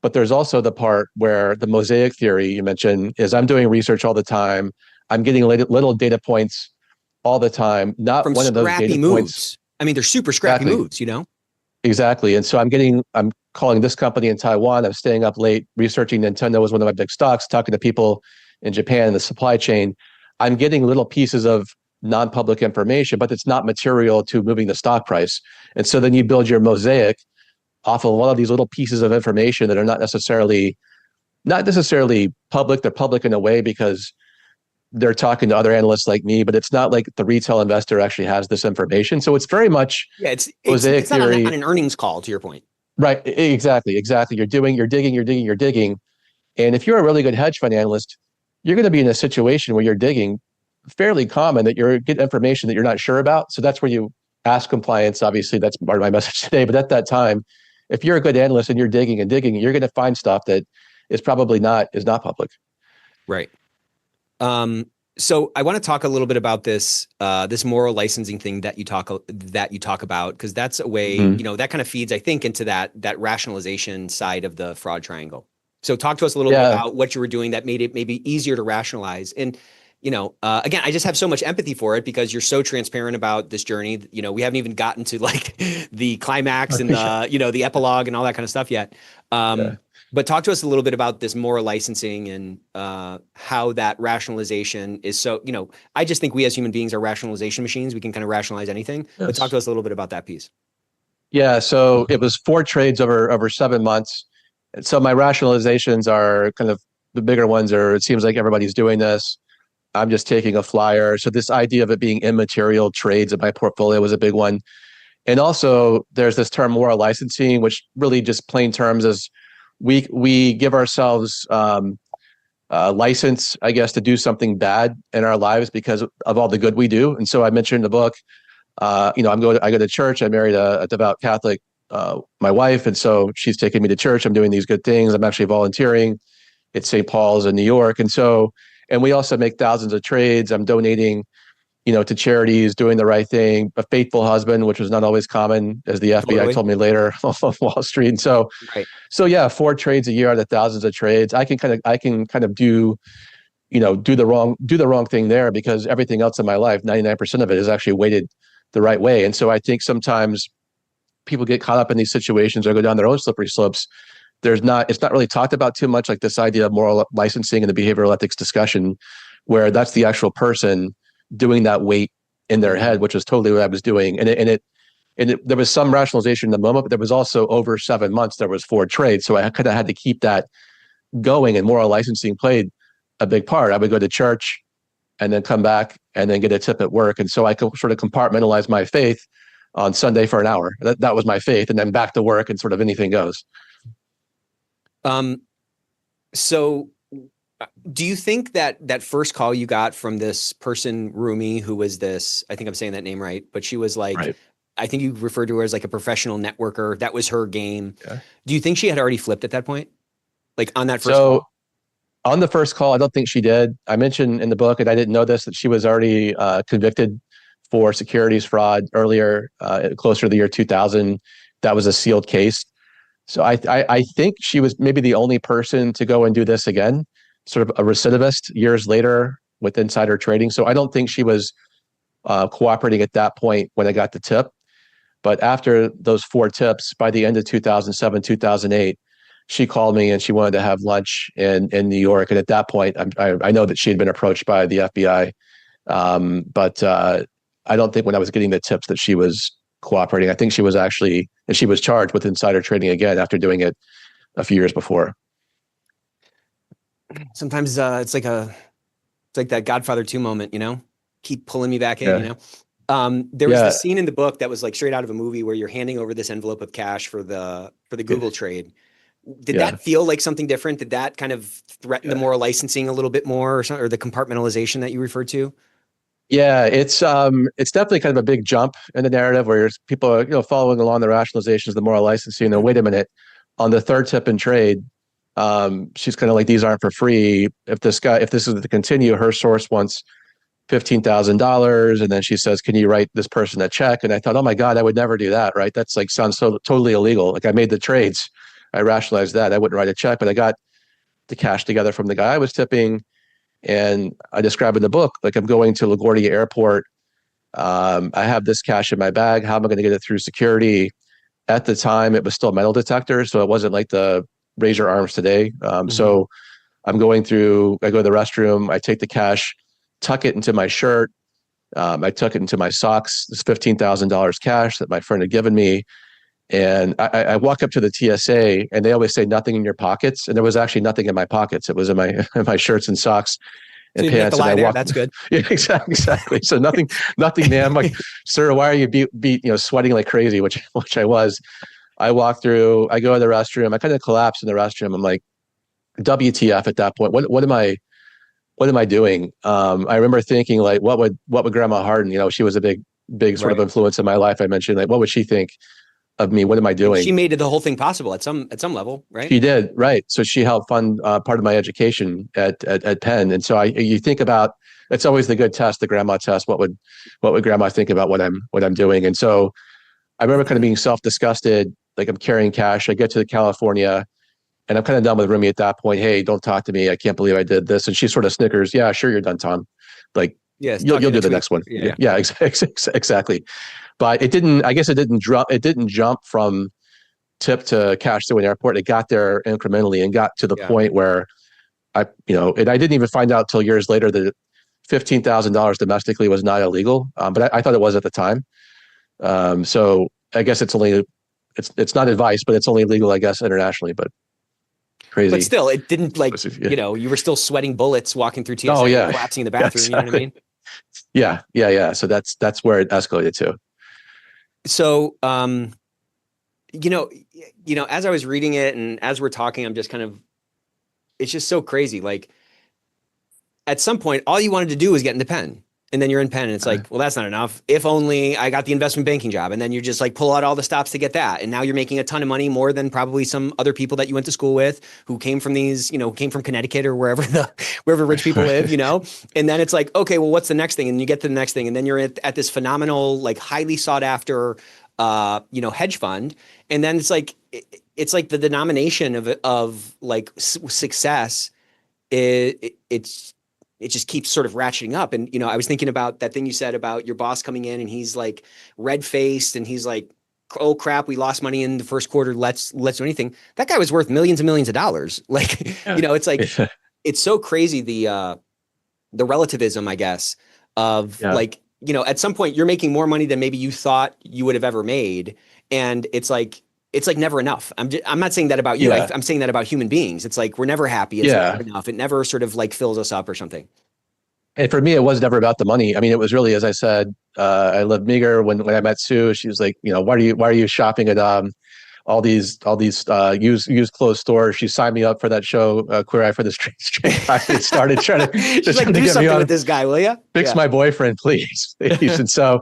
But there's also the part where the mosaic theory you mentioned is I'm doing research all the time. I'm getting little data points all the time. Not From one of those scrappy data moves. points. I mean, they're super scrappy Exactly. moves. Exactly. And so I'm calling this company in Taiwan. I'm staying up late researching Nintendo was one of my big stocks, talking to people in Japan in the supply chain. I'm getting little pieces of non-public information, but it's not material to moving the stock price. And so then you build your mosaic off of a lot of these little pieces of information that are not necessarily public. They're public in a way because they're talking to other analysts like me, but it's not like the retail investor actually has this information. So it's very much mosaic it's not theory. on an earnings call, to your point. Right. Exactly. You're digging. And if you're a really good hedge fund analyst, you're going to be in a situation where you're digging fairly common that you're getting information that you're not sure about. So that's where you ask compliance. Obviously, that's part of my message today. But at that time, if you're a good analyst and you're digging, you're going to find stuff that is not public. Right. So I want to talk a little bit about this moral licensing thing that you talk about, because that's a way, Mm-hmm. that kind of feeds, I think, into that rationalization side of the fraud triangle. So talk to us a little bit about what you were doing that made it maybe easier to rationalize. And, again, I just have so much empathy for it because you're so transparent about this journey. We haven't even gotten to like the climax and the epilogue and all that kind of stuff yet. But talk to us a little bit about this moral licensing and how that rationalization is. So, I just think we as human beings are rationalization machines. We can kind of rationalize anything. Yes. But talk to us a little bit about that piece. Yeah. So it was 4 trades over 7 months. And so my rationalizations are kind of the bigger ones are, it seems like everybody's doing this. I'm just taking a flyer. So this idea of it being immaterial trades in my portfolio was a big one. And also there's this term moral licensing, which really just plain terms is we give ourselves license, I guess, to do something bad in our lives because of all the good we do. And so I mentioned in the book, I go to church. I married a devout Catholic, my wife, and so she's taking me to church. I'm doing these good things. I'm actually volunteering at St. Paul's in New York, and we also make thousands of trades. I'm donating, to charities, doing the right thing. A faithful husband, which was not always common, as the FBI Totally. told me later on Wall Street. And Right. so yeah, 4 trades a year out of thousands of trades. I can kind of do do the wrong thing there because everything else in my life, 99% of it is actually weighted the right way. And so I think sometimes people get caught up in these situations or go down their own slippery slopes. It's not really talked about too much, like this idea of moral licensing and the behavioral ethics discussion, where that's the actual person doing that weight in their head, which is totally what I was doing. There was some rationalization in the moment, but there was also over 7 months, there was 4 trades. So I kind of had to keep that going, and moral licensing played a big part. I would go to church and then come back and then get a tip at work. And so I could sort of compartmentalize my faith on Sunday for an hour. That was my faith. And then back to work and sort of anything goes. So do you think that first call you got from this person, Rumi, who was this, I think I'm saying that name right, but she was like, Right. I think you referred to her as like a professional networker. That was her game. Yeah. Do you think she had already flipped at that point? Like on that first So call? on the first call, I don't think she did. I mentioned in the book, and I didn't know this, that she was already convicted for securities fraud earlier, closer to the year 2000. That was a sealed case. So I think she was maybe the only person to go and do this again, sort of a recidivist years later with insider trading. So I don't think she was cooperating at that point when I got the tip. But after those 4 tips, by the end of 2007, 2008, she called me and she wanted to have lunch in New York. And at that point, I know that she had been approached by the FBI. But I don't think when I was getting the tips that she was cooperating. I think she was charged with insider trading again after doing it a few years before. Sometimes it's like that Godfather 2 moment, keep pulling me back in, Yeah. There was Yeah. this scene in the book that was like straight out of a movie where you're handing over this envelope of cash for the Google trade. Did Yeah. that feel like something different? Did that kind of threaten the moral licensing a little bit more, or the compartmentalization that you referred to? Yeah, it's definitely kind of a big jump in the narrative where people are following along the rationalizations, the moral licensing. Wait a minute, on the third tip in trade, she's kind of like, these aren't for free. If this is to continue, her source wants $15,000, and then she says, "Can you write this person a check?" And I thought, oh my God, I would never do that. Right? That's like sounds so totally illegal. Like I made the trades, I rationalized that I wouldn't write a check, but I got the cash together from the guy I was tipping. And I describe in the book, like I'm going to LaGuardia Airport. I have this cash in my bag. How am I going to get it through security? At the time, it was still metal detector, so it wasn't like the raise your arms today. So I go to the restroom. I take the cash, tuck it into my shirt. I tuck it into my socks. This $15,000 cash that my friend had given me. And I walk up to the TSA, and they always say nothing in your pockets. And there was actually nothing in my pockets. It was in my shirts and socks and So you didn't have pants. to lie And I there. walked. That's good. Yeah, exactly. So nothing, man. I'm like, sir, why are you sweating like crazy? Which I was. I walk through. I go to the restroom. I kind of collapse in the restroom. I'm like, WTF at that point? What am I doing? I remember thinking like, what would Grandma Hardin? She was a big sort of Right. influence in my life. I mentioned, like, what would she think of me? What am I doing? She made the whole thing possible at some level, right? She did, right. So she helped fund part of my education at Penn. And so you think about, it's always the good test, the grandma test. What would grandma think about what I'm doing? And so I remember kind of being self-disgusted, like I'm carrying cash. I get to California and I'm kind of done with Rumi at that point. Hey, don't talk to me. I can't believe I did this. And she sort of snickers. Yeah, sure, you're done, Tom. Like, Yes. you'll do the next one. Yeah, exactly. But it didn't. I guess it didn't drop. It didn't jump from tip to cash through an airport. It got there incrementally and got to the point where and I didn't even find out till years later that $15,000 domestically was not illegal. But I thought it was at the time. So I guess it's not advice, but it's only legal, I guess, internationally. But But crazy. still, it didn't Yeah. you were still sweating bullets walking through TSA Oh and yeah. collapsing in the Yeah, bathroom. You know what I exactly. mean? Yeah. So that's where it escalated to. So, you know, as I was reading it and as we're talking, I'm just kind of, it's just so crazy. Like at some point, all you wanted to do was get into Penn. And then you're in Penn and it's Uh, like, well, that's not enough. If only I got the investment banking job. And then you just like pull out all the stops to get that. And now you're making a ton of money, more than probably some other people that you went to school with who came from came from Connecticut or wherever rich people live, And then it's like, okay, well, what's the next thing? And you get to the next thing. And then you're at this phenomenal, like highly sought after, hedge fund. And then it's like the denomination of like success. It just keeps sort of ratcheting up. And, I was thinking about that thing you said about your boss coming in and he's like red faced and he's like, oh crap, we lost money in the first quarter. Let's do anything. That guy was worth millions and millions of dollars. Like, yeah. it's like, it's so crazy. The relativism, I guess, of Yeah. like, at some point you're making more money than maybe you thought you would have ever made. And it's like never enough. I'm not saying that about you. Yeah. I'm saying that about human beings. It's like, we're never happy. It's Yeah. never enough. It never sort of like fills us up or something. And for me, it was never about the money. I mean, it was really, as I said, I lived meager. When I met Sue, she was like, why are you shopping at all these used clothes stores? She signed me up for that show, Queer Eye for the Straight Guy. It started trying to She's like, do something with this guy, will you? Fix my boyfriend, please. And so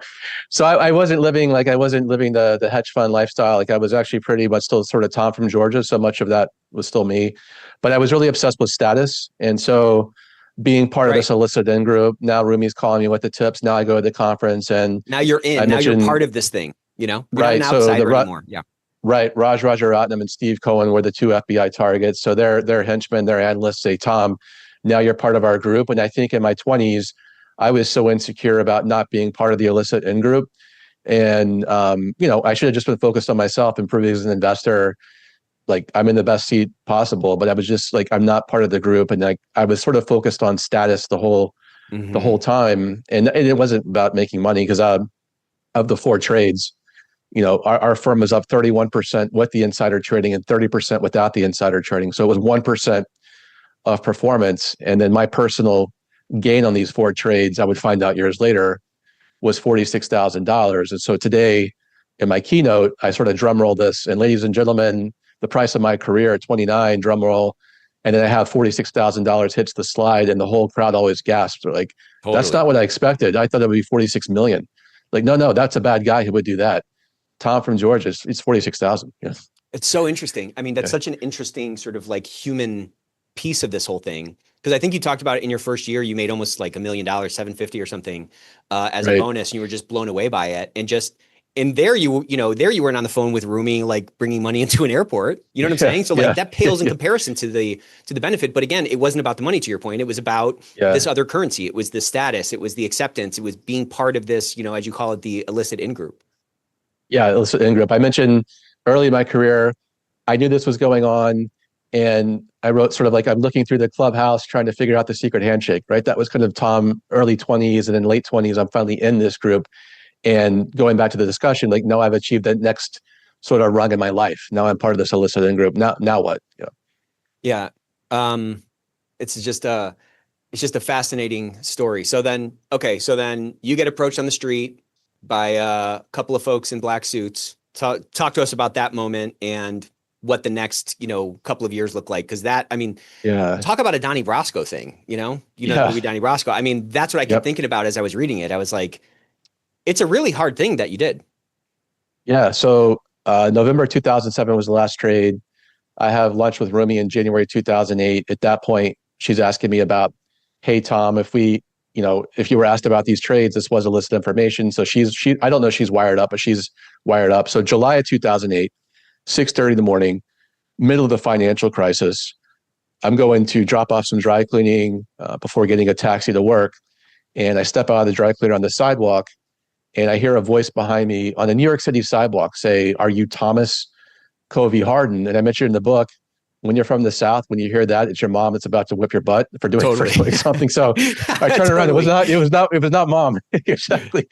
I wasn't living the hedge fund lifestyle. Like I was actually pretty much still sort of Tom from Georgia. So much of that was still me, but I was really obsessed with status. And so being part of this illicit in group, now Rumi's calling me with the tips. Now I go to the conference and now you're in. Now you're part of this thing. You're right. not an outsider anymore. Yeah. Right. Raj Rajaratnam and Steve Cohen were the two FBI targets. So their henchmen, their analysts say, Tom, now you're part of our group. And I think in my 20s, I was so insecure about not being part of the illicit in group. And, I should have just been focused on myself, improving as an investor. Like I'm in the best seat possible, but I was just like, I'm not part of the group. And like, I was sort of focused on status the whole time. And it wasn't about making money because of the four trades, our firm was up 31% with the insider trading and 30% without the insider trading. So it was 1% of performance. And then my personal gain on these four trades, I would find out years later, was $46,000. And so today in my keynote, I sort of drum roll this. And ladies and gentlemen, the price of my career at 29, drum roll. And then I have $46,000 hits the slide and the whole crowd always gasps. They're like, That's not what I expected. I thought it would be 46 million. Like, no, that's a bad guy who would do that. Tom from Georgia, it's 46,000. Yeah. It's so interesting. I mean, that's such an interesting sort of like human piece of this whole thing. Because I think you talked about it in your first year, you made almost like $1 million, 750 or something as a bonus. And you were just blown away by it. And there you weren't on the phone with Rumi, like bringing money into an airport. You know what I'm saying? So like that pales in comparison to the benefit. But again, it wasn't about the money, to your point. It was about this other currency. It was the status. It was the acceptance. It was being part of this, as you call it, the illicit in group. Yeah, illicit in group. I mentioned early in my career, I knew this was going on. And I wrote sort of like, I'm looking through the clubhouse trying to figure out the secret handshake, right? That was kind of Tom, early 20s, and then late 20s, I'm finally in this group. And going back to the discussion, like, no, I've achieved the next sort of rung in my life. Now I'm part of this illicit in group. Now what? Yeah. It's just a fascinating story. So then you get approached on the street by a couple of folks in black suits. Talk to us about that moment and what the next, couple of years look like. Cause talk about a Donnie Brasco thing, the movie Donnie Brasco. I mean, that's what I kept thinking about as I was reading it. I was like, it's a really hard thing that you did. Yeah. So November 2007 was the last trade. I have lunch with Rumi in January 2008. At that point, she's asking me about, hey, Tom, if you were asked about these trades, this was illicit information. So I don't know if she's wired up, but she's wired up. So July of 2008, 6:30 in the morning, middle of the financial crisis, I'm going to drop off some dry cleaning before getting a taxi to work. And I step out of the dry cleaner on the sidewalk and I hear a voice behind me on the New York City sidewalk say, "Are you Thomas Covey Hardin?" And I mentioned in the book, when you're from the South, when you hear that, it's your mom that's about to whip your butt for doing something. So I turned around. It was not mom. Exactly.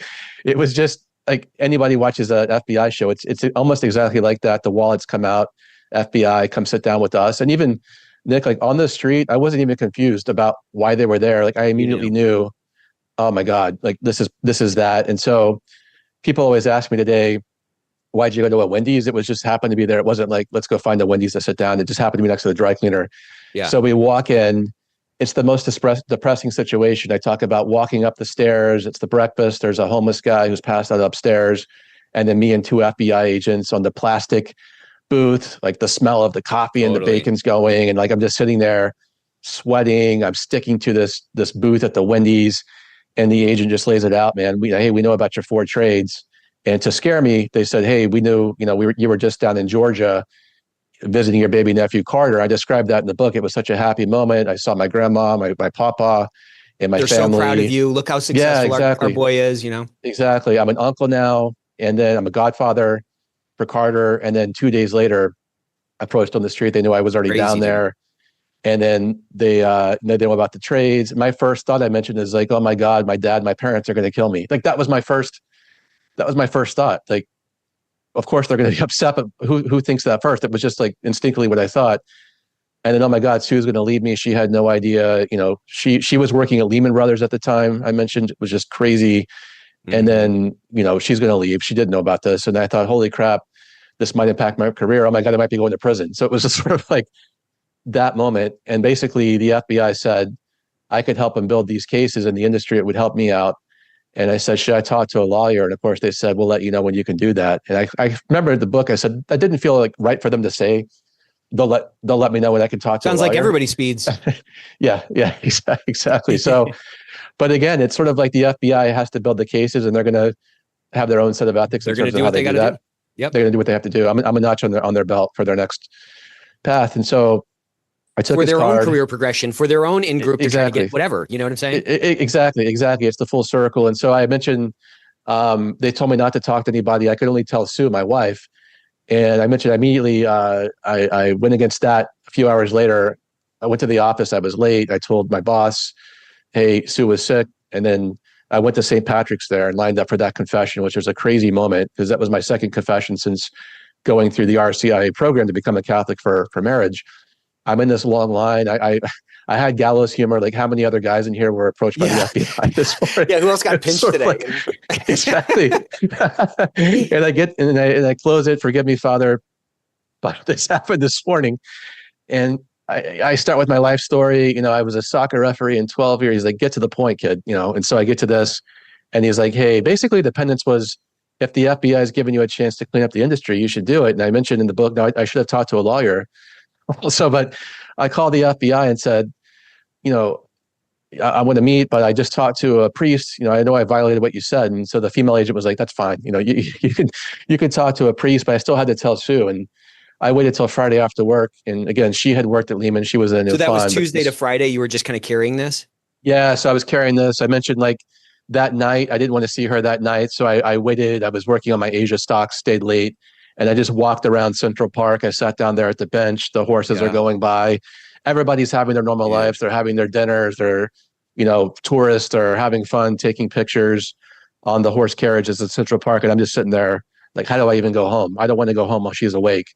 It was just like anybody watches an FBI show. It's almost exactly like that. The wallets come out, FBI come sit down with us. And even Nick, like on the street, I wasn't even confused about why they were there. Like I You immediately knew. knew, oh my God, like this is that. And so people always ask me today, why'd you go to a Wendy's? It was just happened to be there. It wasn't like, let's go find a Wendy's to sit down. It just happened to be next to the dry cleaner. Yeah. So we walk in. It's the most depressing situation. I talk about walking up the stairs. It's the breakfast. There's a homeless guy who's passed out upstairs. And then me and two FBI agents on the plastic booth, like the smell of the coffee and the Totally. bacon's going. And like, I'm just sitting there sweating. I'm sticking to this booth at the Wendy's. And the agent just lays it out, man. Hey, we know about your four trades. And to scare me, they said, hey, we knew, you were just down in Georgia visiting your baby nephew Carter. I described that in the book. It was such a happy moment. I saw my grandma, my papa, and my They're family. so proud of you. Look how successful our boy is, Exactly. I'm an uncle now, and then I'm a godfather for Carter. And then 2 days later, I approached on the street. They knew I was already Crazy, down there. And then they know about the trades. My first thought I mentioned is like, oh my God, my dad, my parents are going to kill me. Like that was my first thought. Like, of course they're going to be upset, but who thinks that first? It was just like instinctively what I thought. And then, oh my God, Sue's going to leave me. She had no idea. She was working at Lehman Brothers at the time. I mentioned it was just crazy. Mm-hmm. And then, she's going to leave. She didn't know about this. And I thought, holy crap, this might impact my career. Oh my God, I might be going to prison. So it was just sort of like that moment. And basically the FBI said I could help them build these cases in the industry. It would help me out. And I said, should I talk to a lawyer? And of course they said, we'll let you know when you can do that. And I remember in the book, I said, that didn't feel like right for them to say. They'll let me know when I can talk to a lawyer. Sounds like everybody speeds. Yeah, exactly. So, but again, it's sort of like the FBI has to build the cases and they're going to have their own set of ethics. They're going to do what they got to do. Yep. They're going to do what they have to do. I'm a notch on their belt for their next path. And so I took for their own career progression, for their own in-group to try to get whatever, you know what I'm saying? Exactly. It's the full circle. And so I mentioned, they told me not to talk to anybody. I could only tell Sue, my wife. And I mentioned immediately, I went against that. A few hours later, I went to the office. I was late. I told my boss, hey, Sue was sick. And then I went to St. Patrick's there and lined up for that confession, which was a crazy moment because that was my second confession since going through the RCIA program to become a Catholic for marriage. I'm in this long line. I had gallows humor. Like, how many other guys in here were approached by the FBI this morning? Yeah, who else got pinched today? Like, exactly. and I close it. Forgive me, Father, but this happened this morning. And I start with my life story. I was a soccer referee in 12 years. He's like, get to the point, kid. And so I get to this, and he's like, hey, basically the penance was, if the FBI is giving you a chance to clean up the industry, you should do it. And I mentioned in the book, now I should have talked to a lawyer. Also, but I called the FBI and said, I want to meet, but I just talked to a priest. I know I violated what you said. And so the female agent was like, that's fine. You can talk to a priest, but I still had to tell Sue. And I waited till Friday after work. And again, she had worked at Lehman. She was in. So that was Tuesday to Friday. You were just kind of carrying this? Yeah. So I was carrying this. I mentioned like that night, I didn't want to see her that night. So I waited. I was working on my Asia stocks, stayed late. And I just walked around Central Park. I sat down there at the bench. The horses are going by. Everybody's having their normal lives. They're having their dinners. They're, tourists are having fun, taking pictures on the horse carriages at Central Park. And I'm just sitting there like, how do I even go home? I don't want to go home while she's awake.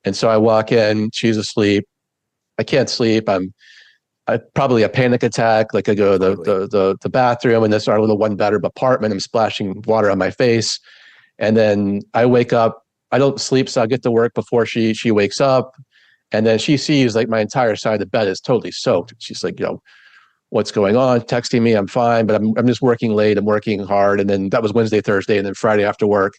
And so I walk in, she's asleep. I can't sleep. I probably a panic attack. Like I go to the bathroom in this our little one bedroom apartment. I'm splashing water on my face. And then I wake up. I don't sleep, so I get to work before she wakes up. And then she sees like my entire side of the bed is totally soaked. She's like, what's going on? Texting me, I'm fine, but I'm just working late. I'm working hard. And then that was Wednesday, Thursday, and then Friday after work.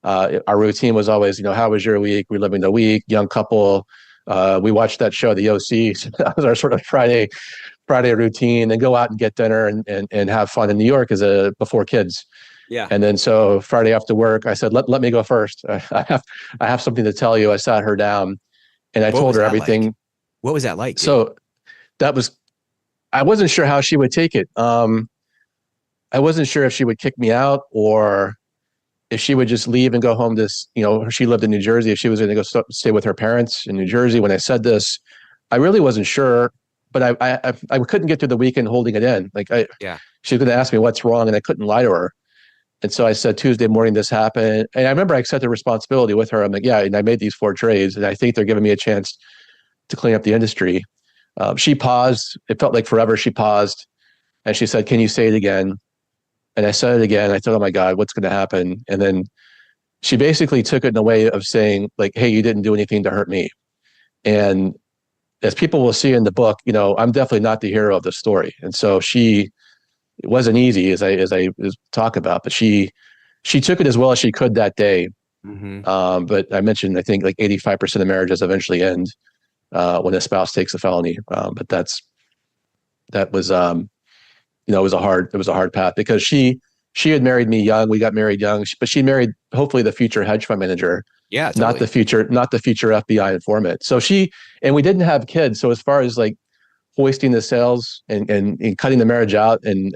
Our routine was always, how was your week? We're living the week, young couple. We watched that show, The OC. So that was our sort of Friday routine, and go out and get dinner and have fun in New York before kids. Yeah. And then so Friday after work, I said, let me go first. I have something to tell you. I sat her down and I told her everything. Like? What was that like? Dude? So I wasn't sure how she would take it. I wasn't sure if she would kick me out or if she would just leave and go home to, she lived in New Jersey. If she was going to go stay with her parents in New Jersey. When I said this, I really wasn't sure, but I couldn't get through the weekend holding it in. She was going to ask me what's wrong and I couldn't lie to her. And so I said, Tuesday morning, this happened. And I remember I accepted responsibility with her. I'm like, yeah, and I made these 4 trades and I think they're giving me a chance to clean up the industry. She paused. It felt like forever. She paused and she said, "Can you say it again?" And I said it again. I thought, "Oh my God, what's going to happen?" And then she basically took it in a way of saying, like, "Hey, you didn't do anything to hurt me." And as people will see in the book, I'm definitely not the hero of the story. And so it wasn't easy, as I talk about, but she took it as well as she could that day. Mm-hmm. But I mentioned, I think like 85% of marriages eventually end when a spouse takes a felony. But that was it was a hard path because she had married me young. We got married young, but she married hopefully the future hedge fund manager, Yeah, totally. not the future FBI informant. So and we didn't have kids. So as far as like hoisting the sails and cutting the marriage out and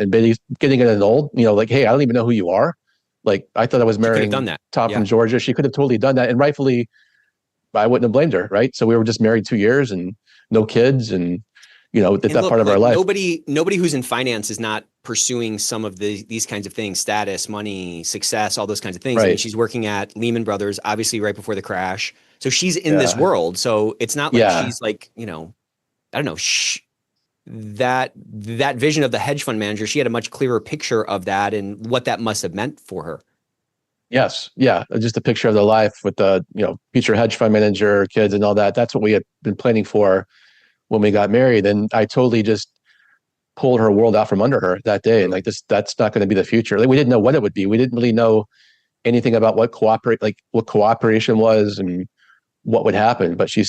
getting it annulled, like, hey, I don't even know who you are. Like, I thought I was marrying done that. Tom from Georgia. She could have totally done that. And rightfully, I wouldn't have blamed her. Right. So we were just married 2 years and no kids. And, that part of our life. Nobody who's in finance is not pursuing some of these kinds of things, status, money, success, all those kinds of things. Right. I mean, she's working at Lehman Brothers, obviously right before the crash. So she's in this world. So it's not like she's like, I don't know, that vision of the hedge fund manager, she had a much clearer picture of that and what that must have meant for her. Yes. Yeah. Just a picture of the life with the, future hedge fund manager, kids and all that. That's what we had been planning for when we got married. And I totally just pulled her world out from under her that day. And like that's not going to be the future. Like, we didn't know what it would be. We didn't really know anything about what cooperation was and what would happen. But she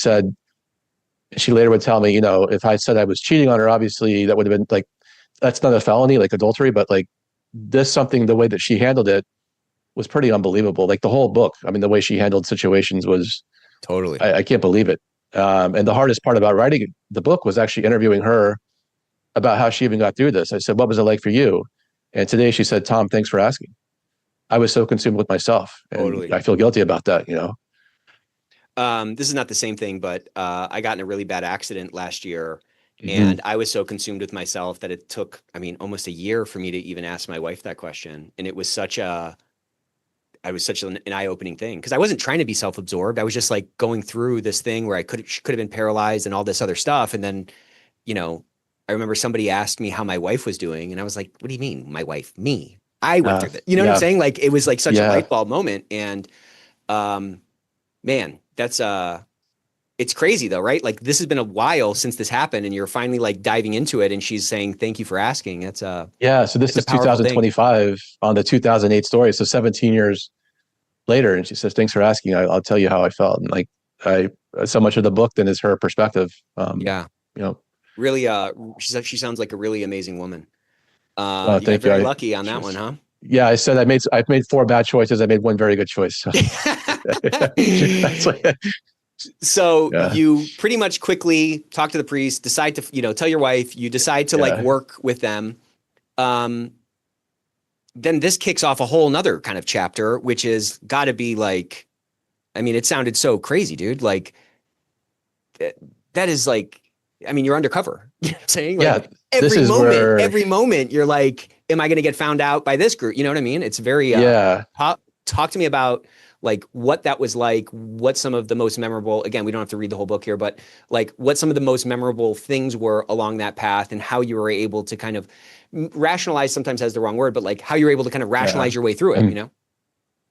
later would tell me, if I said I was cheating on her, obviously that would have been like, that's not a felony, like adultery, but like the way that she handled it was pretty unbelievable. Like the whole book, I mean, the way she handled situations was totally, I can't believe it. And the hardest part about writing the book was actually interviewing her about how she even got through this. I said, "What was it like for you?" And today she said, "Tom, thanks for asking. I was so consumed with myself." And totally. I feel guilty about that, This is not the same thing, but I got in a really bad accident last year. Mm-hmm. And I was so consumed with myself that it took, almost a year for me to even ask my wife that question. And it was such an eye-opening thing because I wasn't trying to be self-absorbed. I was just like going through this thing where she could have been paralyzed and all this other stuff. And then, I remember somebody asked me how my wife was doing. And I was like, "What do you mean my wife? Me? I went through that." You know what I'm saying? Like, it was like such a light bulb moment. And, man, that's, it's crazy though, right? Like, this has been a while since this happened and you're finally like diving into it and she's saying, "Thank you for asking." That's so this is 2025 on the 2008 story. So 17 years later. And she says, "Thanks for asking. I'll tell you how I felt." And like, so much of the book then is her perspective. Really, she sounds like a really amazing woman. You got thank you. Very lucky on that one, huh? Yeah, I said I've made 4 bad choices. I made 1 very good choice. So, you pretty much quickly talk to the priest, decide to, tell your wife, you decide to like work with them. Then this kicks off a whole nother kind of chapter, which is got to be like, it sounded so crazy, dude. Like that is like, you're undercover. You know what I'm saying? Like, every moment you're like, am I going to get found out by this group? You know what I mean? It's very, talk to me about like what that was like, what some of the most memorable, again, we don't have to read the whole book here, but like what some of the most memorable things were along that path and how you were able to kind of rationalize, sometimes has the wrong word, but like how you're able to kind of rationalize your way through it,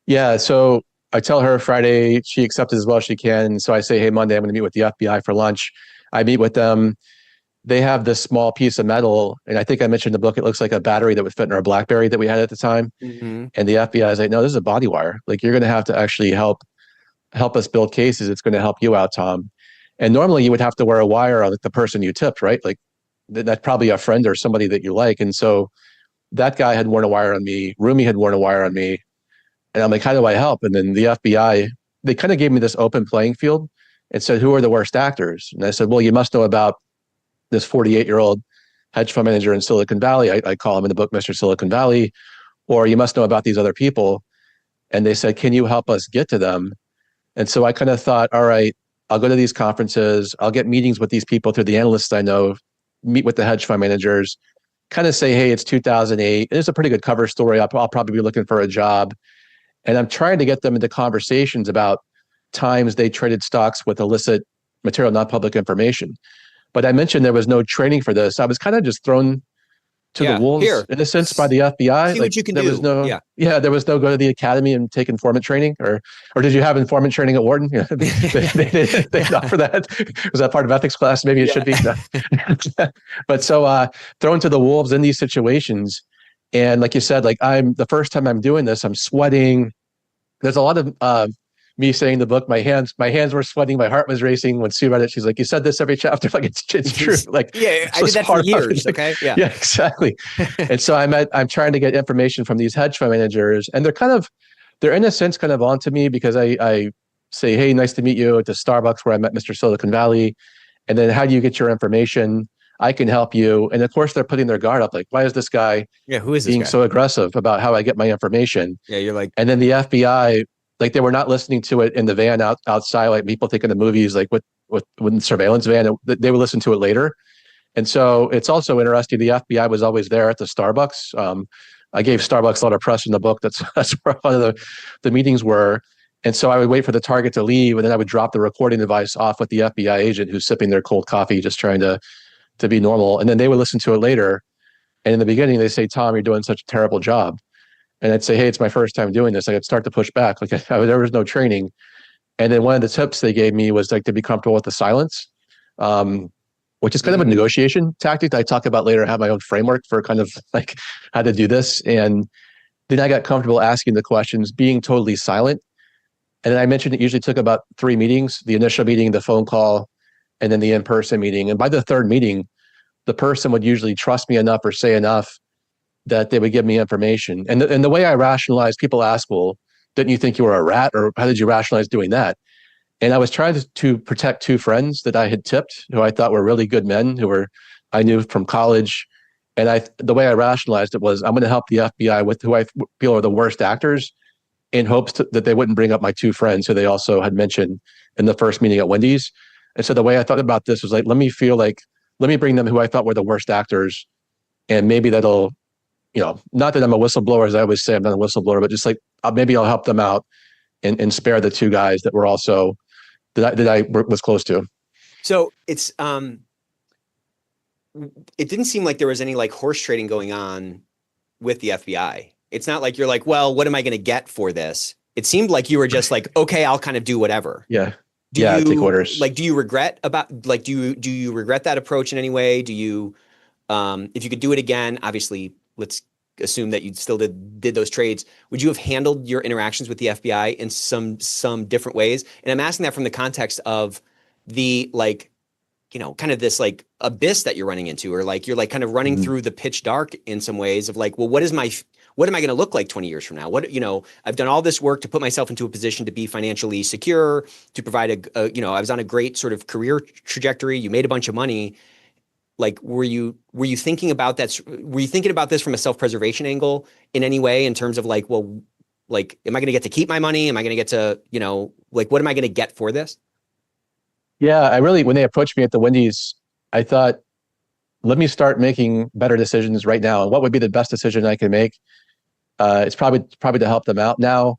Yeah. So I tell her Friday, she accepts as well as she can. So I say, "Hey, Monday, I'm going to meet with the FBI for lunch." I meet with them. They have this small piece of metal. And I think I mentioned in the book, it looks like a battery that would fit in our BlackBerry that we had at the time. Mm-hmm. And the FBI is like, "No, this is a body wire. Like, you're going to have to actually help us build cases. It's going to help you out, Tom." And normally you would have to wear a wire on the person you tipped, right? Like that's probably a friend or somebody that you like. And so that guy had worn a wire on me. Rumi had worn a wire on me. And I'm like, "How do I help?" And then the FBI, they kind of gave me this open playing field and said, "Who are the worst actors?" And I said, "Well, you must know about this 48-year-old hedge fund manager in Silicon Valley. I call him in the book Mr. Silicon Valley. Or you must know about these other people." And they said, "Can you help us get to them?" And so I kind of thought, all right, I'll go to these conferences. I'll get meetings with these people through the analysts I know, meet with the hedge fund managers, kind of say, "Hey, it's 2008. It's a pretty good cover story. I'll probably be looking for a job." And I'm trying to get them into conversations about times they traded stocks with illicit material, non-public information. But I mentioned there was no training for this. I was kind of just thrown to the wolves Here, in a sense by the FBI. see Like what you can there was do. no, Yeah. there was no go to the academy and take informant training, or did you have informant training at Wharton? They didn't offer that. Was that part of ethics class? Maybe it should be. No. But so thrown to the wolves in these situations, and like you said, like I'm the first time I'm doing this, I'm sweating. There's a lot of me saying in the book, my hands were sweating, my heart was racing. When Sue read it, she's like, "You said this every chapter." Like it's true. Like yeah, I did that for years. Okay, yeah, exactly. And so I'm trying to get information from these hedge fund managers, and they're in a sense kind of onto me because I say, "Hey, nice to meet you," at the Starbucks where I met Mr. Silicon Valley, and then how do you get your information? I can help you. And of course, they're putting their guard up. Like, why is this guy who is this being guy? so aggressive about how I get my information? Yeah, you're like, and then the FBI, like they were not listening to it in the van outside, like people think in the movies, like with the surveillance van, they would listen to it later. And so it's also interesting. The FBI was always there at the Starbucks. I gave Starbucks a lot of press in the book. That's where one of the meetings were. And so I would wait for the target to leave, and then I would drop the recording device off with the FBI agent who's sipping their cold coffee, just trying to be normal. And then they would listen to it later. And in the beginning, they say, "Tom, you're doing such a terrible job." And I'd say, "Hey, it's my first time doing this." I'd start to push back. Like there was no training. And then one of the tips they gave me was like to be comfortable with the silence, which is kind of a negotiation tactic that I talk about later. I have my own framework for kind of like how to do this. And then I got comfortable asking the questions, being totally silent. And then I mentioned it usually took about 3 meetings: the initial meeting, the phone call, and then the in-person meeting. And by the third meeting, the person would usually trust me enough or say enough that they would give me information. And the way I rationalize, people ask, "Well, didn't you think you were a rat, or how did you rationalize doing that?" And I was trying to protect 2 friends that I had tipped, who I thought were really good men, I knew from college. And the way I rationalized it was, I'm going to help the FBI with who I feel are the worst actors, in hopes that they wouldn't bring up my 2 friends who they also had mentioned in the first meeting at Wendy's. And so the way I thought about this was like, let me bring them who I thought were the worst actors, and maybe that'll, not that I'm a whistleblower, as I always say, I'm not a whistleblower, but just like maybe I'll help them out and spare the 2 guys that were also that I was close to. So it's it didn't seem like there was any like horse trading going on with the FBI. It's not like you're like, well, what am I going to get for this? It seemed like you were just like, okay, I'll kind of do whatever. Yeah. Take orders. Like, do you regret do you regret that approach in any way? Do you, if you could do it again, obviously, let's assume that you still did those trades. Would you have handled your interactions with the FBI in some different ways? And I'm asking that from the context of the like, kind of this like abyss that you're running into, or like you're like kind of running through the pitch dark in some ways of like, well, what am I going to look like 20 years from now? I've done all this work to put myself into a position to be financially secure, to provide I was on a great sort of career trajectory. You made a bunch of money. Like, were you thinking about that? Were you thinking about this from a self-preservation angle in any way, in terms of like, well, like, am I going to get to keep my money? Am I going to get to, like, what am I going to get for this? Yeah, when they approached me at the Wendy's, I thought, let me start making better decisions right now. And what would be the best decision I can make? It's probably to help them out. Now,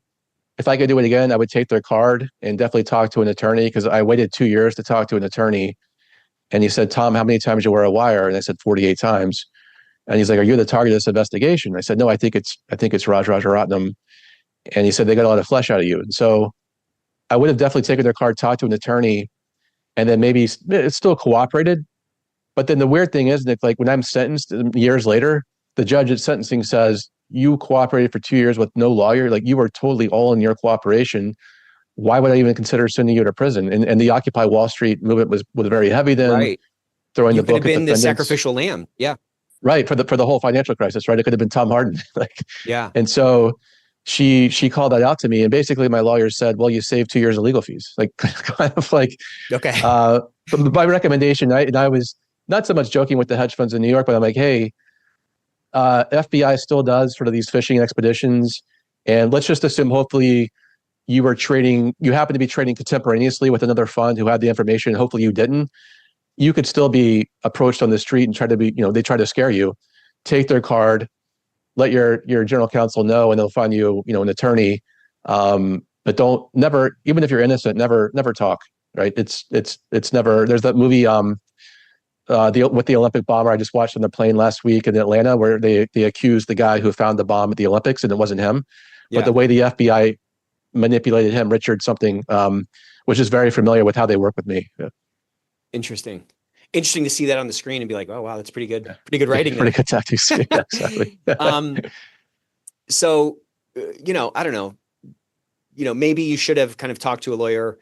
if I could do it again, I would take their card and definitely talk to an attorney, because I waited 2 years to talk to an attorney. And he said, "Tom, how many times you wear a wire?" And I said, 48 times. And he's like, "Are you the target of this investigation?" I said, "No, I think it's Raj Rajaratnam." And he said, "They got a lot of flesh out of you." And so I would have definitely taken their card, talked to an attorney, and then maybe it's still cooperated. But then the weird thing is that, like, when I'm sentenced years later, the judge at sentencing says, "You cooperated for 2 years with no lawyer. Like, you were totally all in your cooperation. Why would I even consider sending you to prison?" And the Occupy Wall Street movement was very heavy then. Right. Throwing You the could book have at been the defendants. sacrificial lamb. Yeah. Right. For the whole financial crisis, right? It could have been Tom Hardin. Yeah. And so she called that out to me. And basically my lawyer said, "Well, you saved 2 years of legal fees." Like, kind of like, Okay. but by recommendation, I was not so much joking with the hedge funds in New York, but I'm like, "Hey, FBI still does sort of these fishing expeditions. And let's just assume, hopefully you happen to be trading contemporaneously with another fund who had the information. Hopefully you didn't. You could still be approached on the street and try to be, they try to scare you. Take their card, let your general counsel know, and they'll find you, an attorney. But never, even if you're innocent, never talk. right? It's never. There's that movie with the Olympic bomber I just watched on the plane last week in Atlanta, where they accused the guy who found the bomb at the Olympics, and it wasn't him. But Yeah. the way the FBI manipulated him, Richard something, was just very familiar with how they work with me. Yeah. Interesting. Interesting to see that on the screen and be like, oh wow, that's pretty good. Yeah. Pretty good writing. Pretty good tactics. Yeah, exactly. So, I don't know. Maybe you should have kind of talked to a lawyer.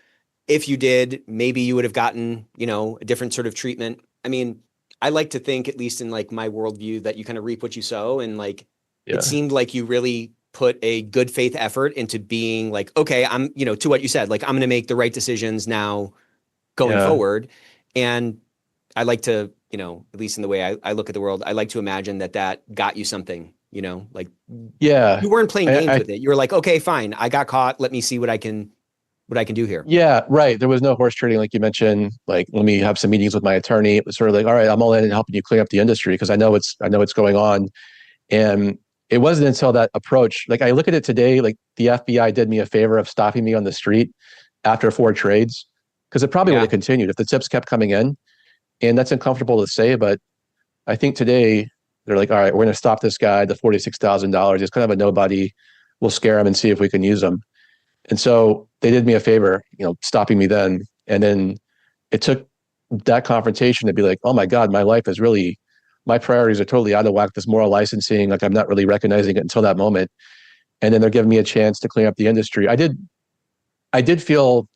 If you did, maybe you would have gotten, a different sort of treatment. I mean, I like to think, at least in like my worldview, that you kind of reap what you sow. And like, Yeah. it seemed like you really put a good faith effort into being like, okay, I'm, to what you said, like, I'm going to make the right decisions now going forward. And I like to, at least in the way I look at the world, I like to imagine that got you something, like, Yeah. you weren't playing games with it. You were like, okay, fine. I got caught. Let me see what I can do here. Yeah, right. There was no horse trading, like you mentioned. Like, let me have some meetings with my attorney. It was sort of like, all right, I'm all in and helping you clean up the industry because I know what's going on. And it wasn't until that approach, like I look at it today, like the FBI did me a favor of stopping me on the street after 4 trades, because it probably would have continued if the tips kept coming in. And that's uncomfortable to say, but I think today they're like, all right, we're going to stop this guy. The $46,000 is kind of a nobody. We'll scare him and see if we can use him. And so they did me a favor, stopping me then. And then it took that confrontation to be like, oh my God, my priorities are totally out of whack. This moral licensing, like I'm not really recognizing it until that moment. And then they're giving me a chance to clean up the industry. I did feel,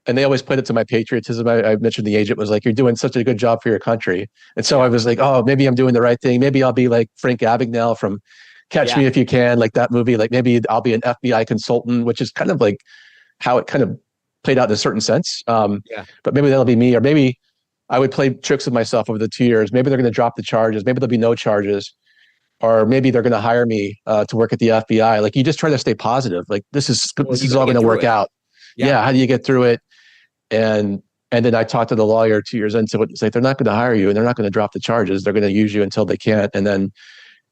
and they always played it to my patriotism. I mentioned the agent was like, you're doing such a good job for your country. And so I was like, oh, maybe I'm doing the right thing. Maybe I'll be like Frank Abagnale from Catch Me If You Can, like that movie. Like maybe I'll be an FBI consultant, which is kind of like how it kind of played out in a certain sense. But maybe that'll be me, or maybe I would play tricks with myself over the 2 years. Maybe they're going to drop the charges. Maybe there'll be no charges, or maybe they're going to hire me to work at the FBI. Like you just try to stay positive. Like this is all going to work out. Yeah. How do you get through it? And then I talked to the lawyer 2 years into it. It's like, they're not going to hire you and they're not going to drop the charges. They're going to use you until they can't. And then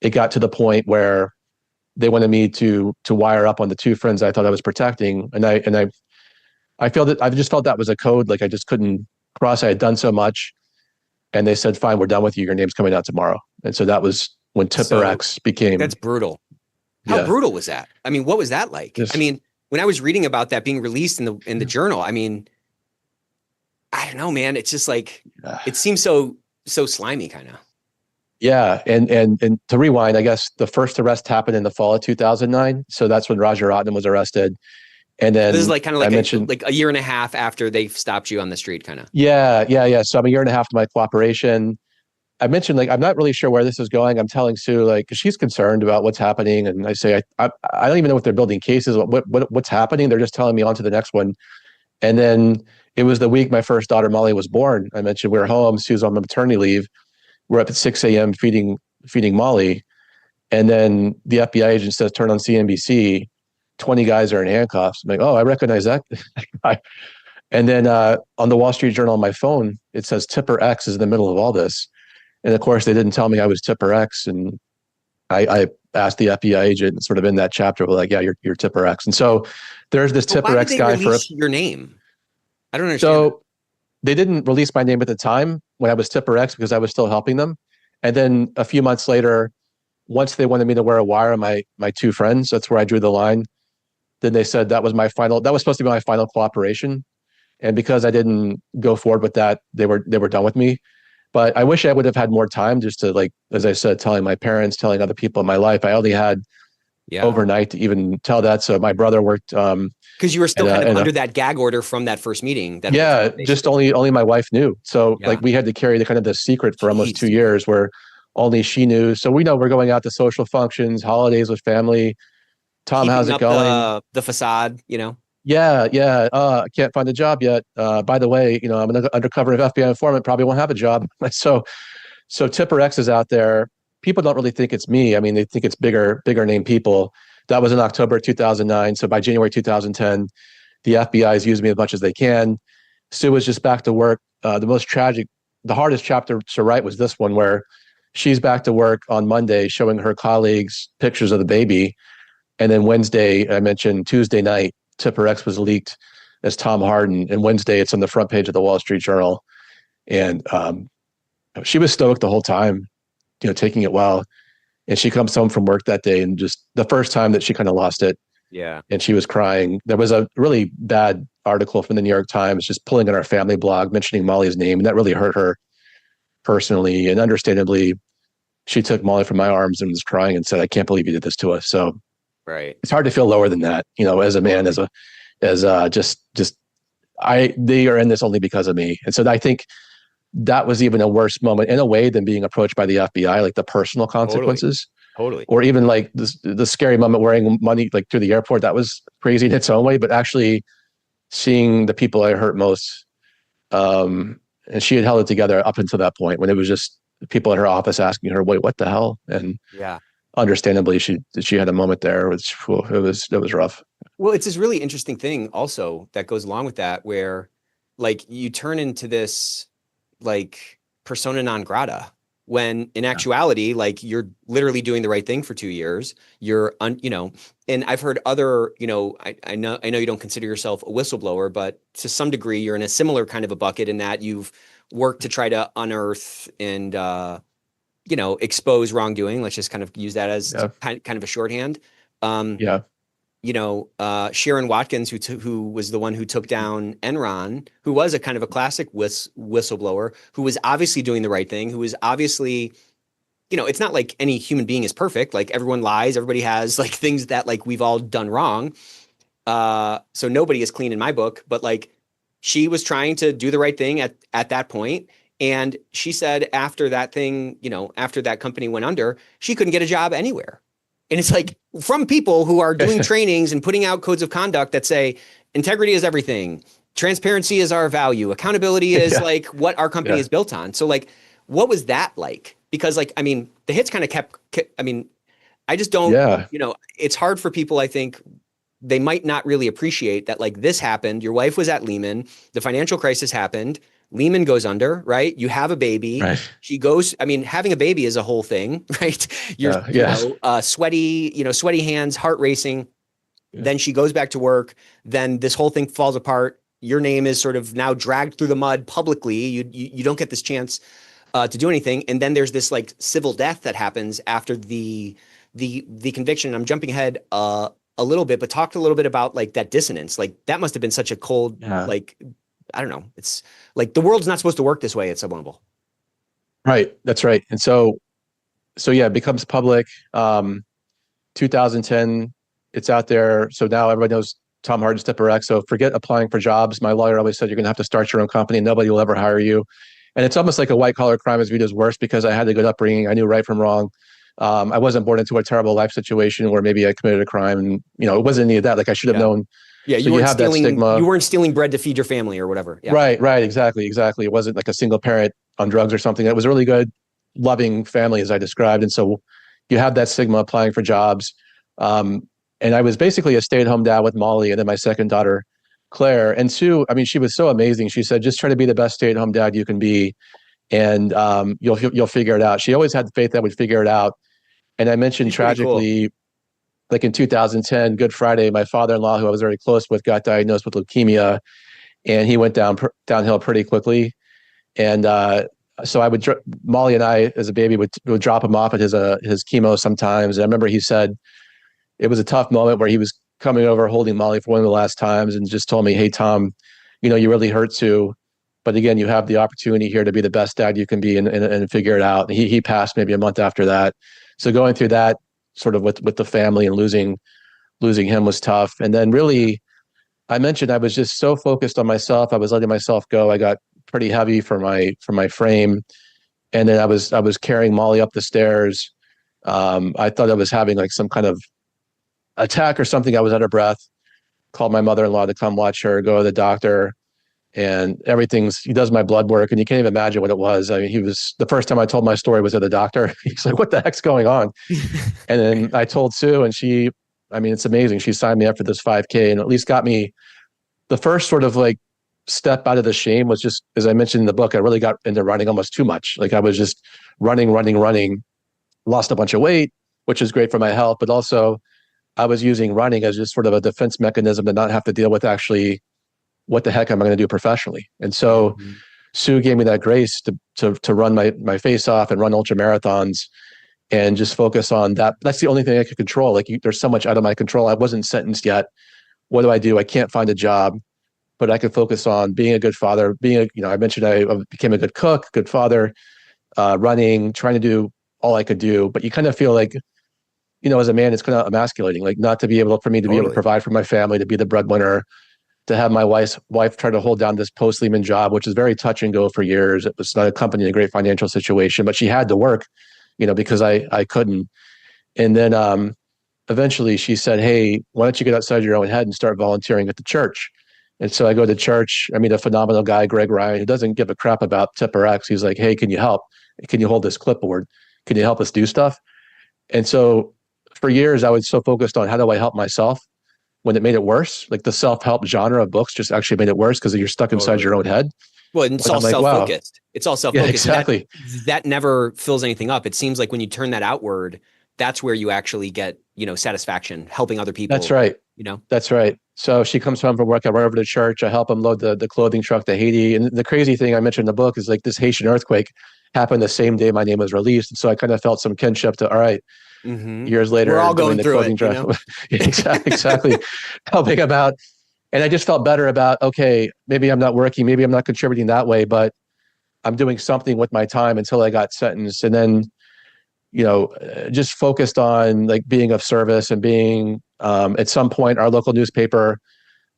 it got to the point where they wanted me to wire up on the 2 friends I thought I was protecting. And I felt that I just felt that was a code. Like I just couldn't cross. I had done so much. And they said, fine, we're done with you. Your name's coming out tomorrow. And so that was when Tipper X became. That's brutal. How brutal was that? I mean, what was that like? I mean, when I was reading about that being released in the journal, I mean, I don't know, man. It's just like, it seems so slimy kind of. Yeah. And to rewind, I guess the first arrest happened in the fall of 2009. So that's when Roger Rotman was arrested. And then this is like kind of like a year and a half after they stopped you on the street kind of. Yeah. So I'm a year and a half to my cooperation. I mentioned, like, I'm not really sure where this is going. I'm telling Sue, like, cause she's concerned about what's happening. And I say, I don't even know if they're building cases, what's happening. They're just telling me on to the next one. And then it was the week my first daughter, Molly, was born. I mentioned we were home. Sue's on maternity leave. We're up at 6 a.m. feeding Molly. And then the FBI agent says, turn on CNBC, 20 guys are in handcuffs. I'm like, oh, I recognize that guy. And then on the Wall Street Journal on my phone, it says Tipper X is in the middle of all this. And of course, they didn't tell me I was Tipper X. And I asked the FBI agent sort of in that chapter, like, yeah, you're Tipper X. And so there's this Tipper X guy for your name. I don't understand. So they didn't release my name at the time when I was Tipper X because I was still helping them. And then a few months later, once they wanted me to wear a wire on my 2 friends, that's where I drew the line. Then they said that was supposed to be my final cooperation. And because I didn't go forward with that, they were done with me. But I wish I would have had more time just to, like, as I said, telling my parents, telling other people in my life. I only had overnight to even tell that. So my brother worked. Because you were still kind of under that gag order from that first meeting. Just only my wife knew. So like we had to carry the secret for almost 2 years where only she knew. So we know we're going out to social functions, holidays with family. Tom, keeping how's it going? The facade, Yeah. I can't find a job yet. By the way, I'm an undercover FBI informant, probably won't have a job. So Tipper X is out there. People don't really think it's me. I mean, they think it's bigger name people. That was in October 2009. So by January 2010, the FBI has used me as much as they can. Sue was just back to work. The hardest chapter to write was this one, where she's back to work on Monday, showing her colleagues pictures of the baby. And then Wednesday, I mentioned Tuesday night, Tipper X was leaked as Tom Hardin. And Wednesday, it's on the front page of the Wall Street Journal. And she was stoked the whole time, taking it well. And she comes home from work that day, and just the first time that she kind of lost it. Yeah. And she was crying. There was a really bad article from the New York Times just pulling in our family blog, mentioning Molly's name. And that really hurt her personally. And understandably, she took Molly from my arms and was crying and said, "I can't believe you did this to us." So right. It's hard to feel lower than that, as a man, they are in this only because of me. And so I think that was even a worse moment in a way than being approached by the FBI, like the personal consequences. Totally. Or even like the scary moment wearing money like through the airport. That was crazy in its own way, but actually seeing the people I hurt most. And she had held it together up until that point when it was just people in her office asking her, "Wait, what the hell?" And yeah, understandably, she had a moment there, which it was rough. Well, it's this really interesting thing also that goes along with that, where like you turn into this like persona non grata, when in actuality, like you're literally doing the right thing for 2 years. You're, and I've heard other, I know you don't consider yourself a whistleblower, but to some degree, you're in a similar kind of a bucket in that you've worked to try to unearth and, expose wrongdoing. Let's just kind of use that as kind of a shorthand. Sharon Watkins, who was the one who took down Enron, who was a kind of a classic whistleblower, who was obviously doing the right thing, who was obviously, it's not like any human being is perfect. Like everyone lies, everybody has like things that like we've all done wrong. So nobody is clean in my book, but like she was trying to do the right thing at that point. And she said after that thing, after that company went under, she couldn't get a job anywhere. And it's like from people who are doing trainings and putting out codes of conduct that say integrity is everything. Transparency is our value. Accountability is like what our company is built on. So like, what was that like? Because like, I mean, the hits kind of kept, I just don't, it's hard for people. I think they might not really appreciate that. Like this happened. Your wife was at Lehman. The financial crisis happened. Lehman goes under, right? You have a baby. Right. She goes, having a baby is a whole thing, right? You're sweaty hands, heart racing. Yeah. Then she goes back to work. Then this whole thing falls apart. Your name is sort of now dragged through the mud publicly. You don't get this chance to do anything. And then there's this like civil death that happens after the conviction. I'm jumping ahead a little bit, but talked a little bit about like that dissonance. Like that must have been such a cold, like, I don't know. It's like the world's not supposed to work this way at SubOneable. Right. That's right. And so yeah, it becomes public. 2010, it's out there. So now everybody knows Tom Hardin, Tipper X. So forget applying for jobs. My lawyer always said you're going to have to start your own company. Nobody will ever hire you. And it's almost like a white collar crime is viewed as worse because I had a good upbringing. I knew right from wrong. I wasn't born into a terrible life situation where maybe I committed a crime, and it wasn't any of that. Like I should have known. Yeah, you weren't stealing bread to feed your family or whatever. Yeah. Right, exactly. It wasn't like a single parent on drugs or something. It was a really good, loving family, as I described. And so you have that stigma applying for jobs. And I was basically a stay-at-home dad with Molly and then my second daughter, Claire. And Sue, she was so amazing. She said, just try to be the best stay-at-home dad you can be, and you'll figure it out. She always had the faith that I would figure it out. And I mentioned tragically, like in 2010, Good Friday, my father-in-law, who I was very close with, got diagnosed with leukemia, and he went downhill pretty quickly. And so Molly and I, as a baby, would drop him off at his chemo sometimes. And I remember he said it was a tough moment where he was coming over, holding Molly for one of the last times, and just told me, "Hey, Tom, you really hurt Sue, but again, you have the opportunity here to be the best dad you can be and figure it out." And he passed maybe a month after that. So going through that sort of with the family and losing him was tough. And then really, I mentioned I was just so focused on myself. I was letting myself go. I got pretty heavy for my frame. And then I was carrying Molly up the stairs. I thought I was having like some kind of attack or something. I was out of breath, called my mother-in-law to come watch her, go to the doctor, and he does my blood work, and you can't even imagine what it was. The first time I told my story was at the doctor. He's like, "What the heck's going on?" And then I told Sue, and she, it's amazing. She signed me up for this 5K and at least got me the first sort of like step out of the shame was just, as I mentioned in the book, I really got into running almost too much. Like I was just running, lost a bunch of weight, which is great for my health, but also I was using running as just sort of a defense mechanism to not have to deal with actually what the heck am I going to do professionally? And so Sue gave me that grace to run my face off and run ultra marathons and just focus on that. That's the only thing I could control. Like there's so much out of my control. I wasn't sentenced yet. What do? I can't find a job, but I could focus on being a good father, I mentioned I became a good cook, good father, running, trying to do all I could do. But you kind of feel like, as a man, it's kind of emasculating, like not to be able for me to be able to provide for my family, to be the breadwinner, to have my wife try to hold down this post-Lehman job, which is very touch and go for years. It was not a company in a great financial situation, but she had to work, because I couldn't. And then eventually she said, hey, why don't you get outside your own head and start volunteering at the church? And so I go to church. I meet a phenomenal guy, Greg Ryan, who doesn't give a crap about Tipper X. He's like, hey, can you help? Can you hold this clipboard? Can you help us do stuff? And so for years, I was so focused on how do I help myself when it made it worse. Like the self-help genre of books just actually made it worse because you're stuck inside your own head. Well, and it's all self-focused. Wow. It's all self-focused. Yeah, exactly. That never fills anything up. It seems like when you turn that outward, that's where you actually get, satisfaction, helping other people. That's right. That's right. So she comes home from work. I run over to church. I help him load the clothing truck to Haiti. And the crazy thing I mentioned in the book is like this Haitian earthquake happened the same day my name was released. And so I kind of felt some kinship to, all right, years later, we're all going through it. Exactly. Helping him out. And I just felt better about, okay, maybe I'm not working, maybe I'm not contributing that way, but I'm doing something with my time until I got sentenced. And then, just focused on like being of service and being, at some point, our local newspaper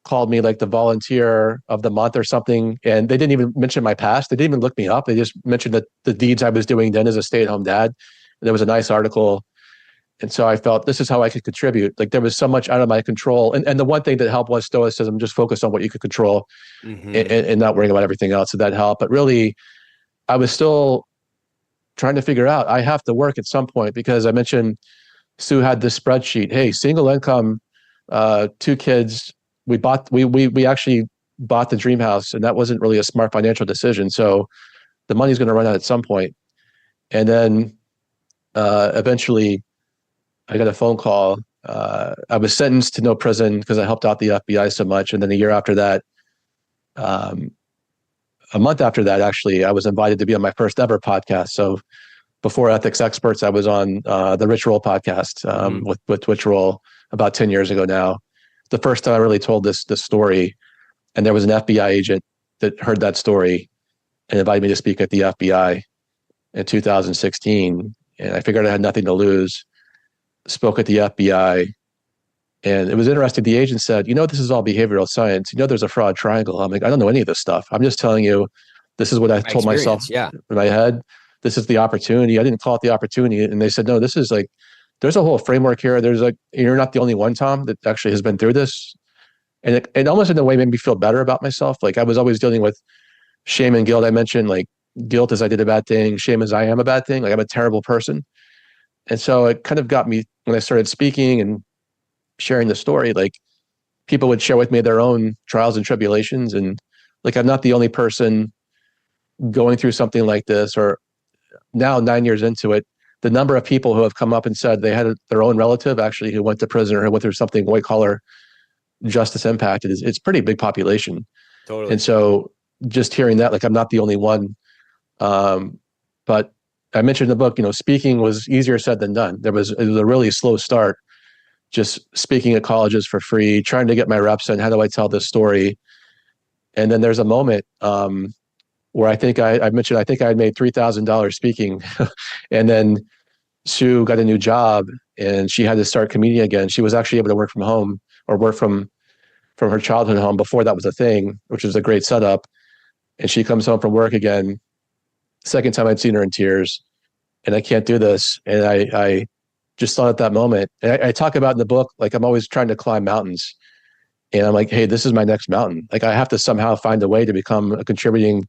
called me like the volunteer of the month or something. And they didn't even mention my past. They didn't even look me up. They just mentioned that the deeds I was doing then as a stay-at-home dad. And there was a nice article. And so I felt this is how I could contribute. Like there was so much out of my control. And the one thing that helped was stoicism, just focus on what you could control and not worrying about everything else. So that helped. But really, I was still trying to figure out, I have to work at some point because I mentioned Sue had this spreadsheet. Hey, single income, 2 kids. We actually bought the dream house, and that wasn't really a smart financial decision. So the money's going to run out at some point. And then eventually I got a phone call. I was sentenced to no prison because I helped out the FBI so much. And then a year after that, a month after that, actually, I was invited to be on my first ever podcast. So before Ethics Experts, I was on the Rich Roll podcast with Rich Roll about 10 years ago now. The first time I really told this story, and there was an FBI agent that heard that story and invited me to speak at the FBI in 2016. And I figured I had nothing to lose. Spoke at the FBI. And it was interesting. The agent said, this is all behavioral science. There's a fraud triangle. I'm like, I don't know any of this stuff. I'm just telling you, this is what I told myself in my head. This is the opportunity. I didn't call it the opportunity. And they said, no, this is like, there's a whole framework here. There's like, you're not the only one, Tom, that actually has been through this. And it almost in a way made me feel better about myself. Like I was always dealing with shame and guilt. I mentioned like guilt as I did a bad thing, shame as I am a bad thing. Like I'm a terrible person. And so it kind of got me when I started speaking and sharing the story, like people would share with me their own trials and tribulations. And like, I'm not the only person going through something like this, or now 9 years into it, the number of people who have come up and said they had their own relative actually who went to prison or who went through something white collar justice impacted it's pretty big population. Totally. And so just hearing that, like I'm not the only one. But I mentioned in the book, speaking was easier said than done. It was a really slow start, just speaking at colleges for free, trying to get my reps in. How do I tell this story? And then there's a moment where I think I mentioned, I think I had made $3,000 speaking. And then Sue got a new job and she had to start commuting again. She was actually able to work from home or work from her childhood home before that was a thing, which was a great setup. And she comes home from work again. Second time I'd seen her in tears, and I can't do this. And I just thought at that moment, and I talk about in the book, like I'm always trying to climb mountains. And I'm like, hey, this is my next mountain. Like I have to somehow find a way to become a contributing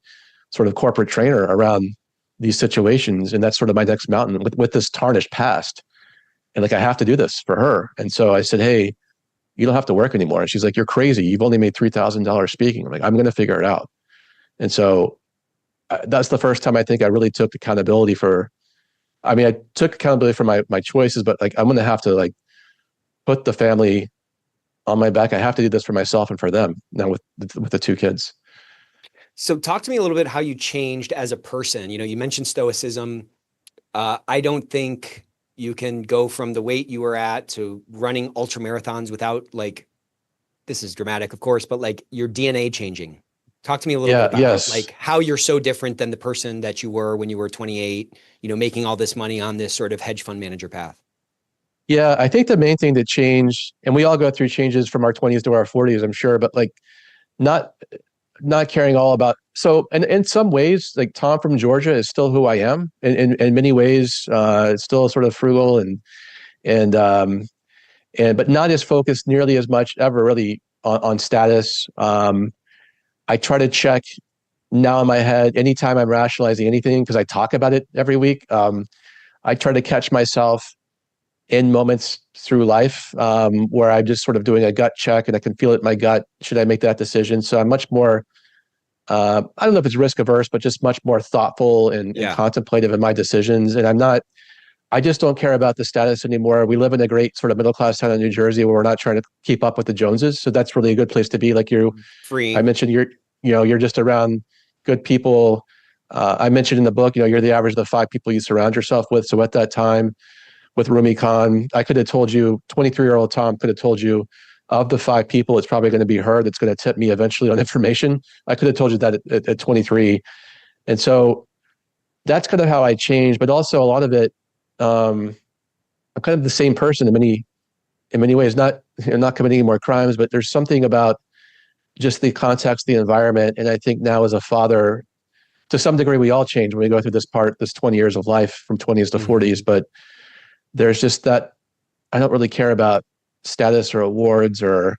sort of corporate trainer around these situations. And that's sort of my next mountain with this tarnished past. And like, I have to do this for her. And so I said, hey, you don't have to work anymore. And she's like, you're crazy. You've only made $3,000 speaking. I'm like, I'm going to figure it out. And so that's the first time I think I really took accountability I took accountability for my choices, but like, I'm going to have to like put the family on my back. I have to do this for myself and for them now with the two kids. So talk to me a little bit how you changed as a person. You mentioned stoicism. I don't think you can go from the weight you were at to running ultra marathons without, like, this is dramatic, of course, but like your DNA changing. Talk to me a little bit Yeah. about Yes. like how you're so different than the person that you were when you were 28, making all this money on this sort of hedge fund manager path. Yeah. I think the main thing that changed, and we all go through changes from our 20s to our 40s, I'm sure, but like not not caring all about. So, and in some ways, like Tom from Georgia is still who I am. In many ways, it's still sort of frugal and but not as focused nearly as much ever really on status. I try to check now in my head anytime I'm rationalizing anything because I talk about it every week. I try to catch myself in moments through life where I'm just sort of doing a gut check and I can feel it in my gut. Should I make that decision? So I'm much more, I don't know if it's risk averse, but just much more thoughtful and Yeah. contemplative in my decisions. And I just don't care about the status anymore. We live in a great sort of middle class town in New Jersey where we're not trying to keep up with the Joneses. So that's really a good place to be. Like I Free. mentioned, you're just around good people. I mentioned in the book, you're the average of the 5 people you surround yourself with. So at that time, with Rumi Khan, I could have told you, 23-year-old Tom could have told you, of the 5 people, it's probably going to be her that's going to tip me eventually on information. I could have told you that at 23. And so that's kind of how I changed. But also a lot of it, I'm kind of the same person in many ways, not committing any more crimes, but there's something about just the context, the environment. And I think now as a father, to some degree, we all change when we go through this 20 years of life from 20s to 40s, but there's just that I don't really care about status or awards or,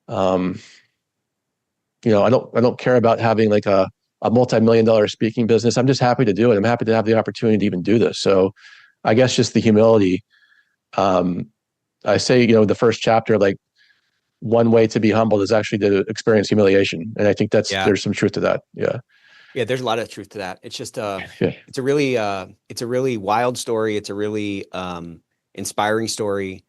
I don't care about having like a multi-million-dollar speaking business. I'm just happy to do it. I'm happy to have the opportunity to even do this. So I guess just the humility. I say, the first chapter, like one way to be humbled is actually to experience humiliation. And I think Yeah. there's some truth to that. Yeah. Yeah, there's a lot of truth to that. It's just Yeah. it's a really wild story. It's a really inspiring story.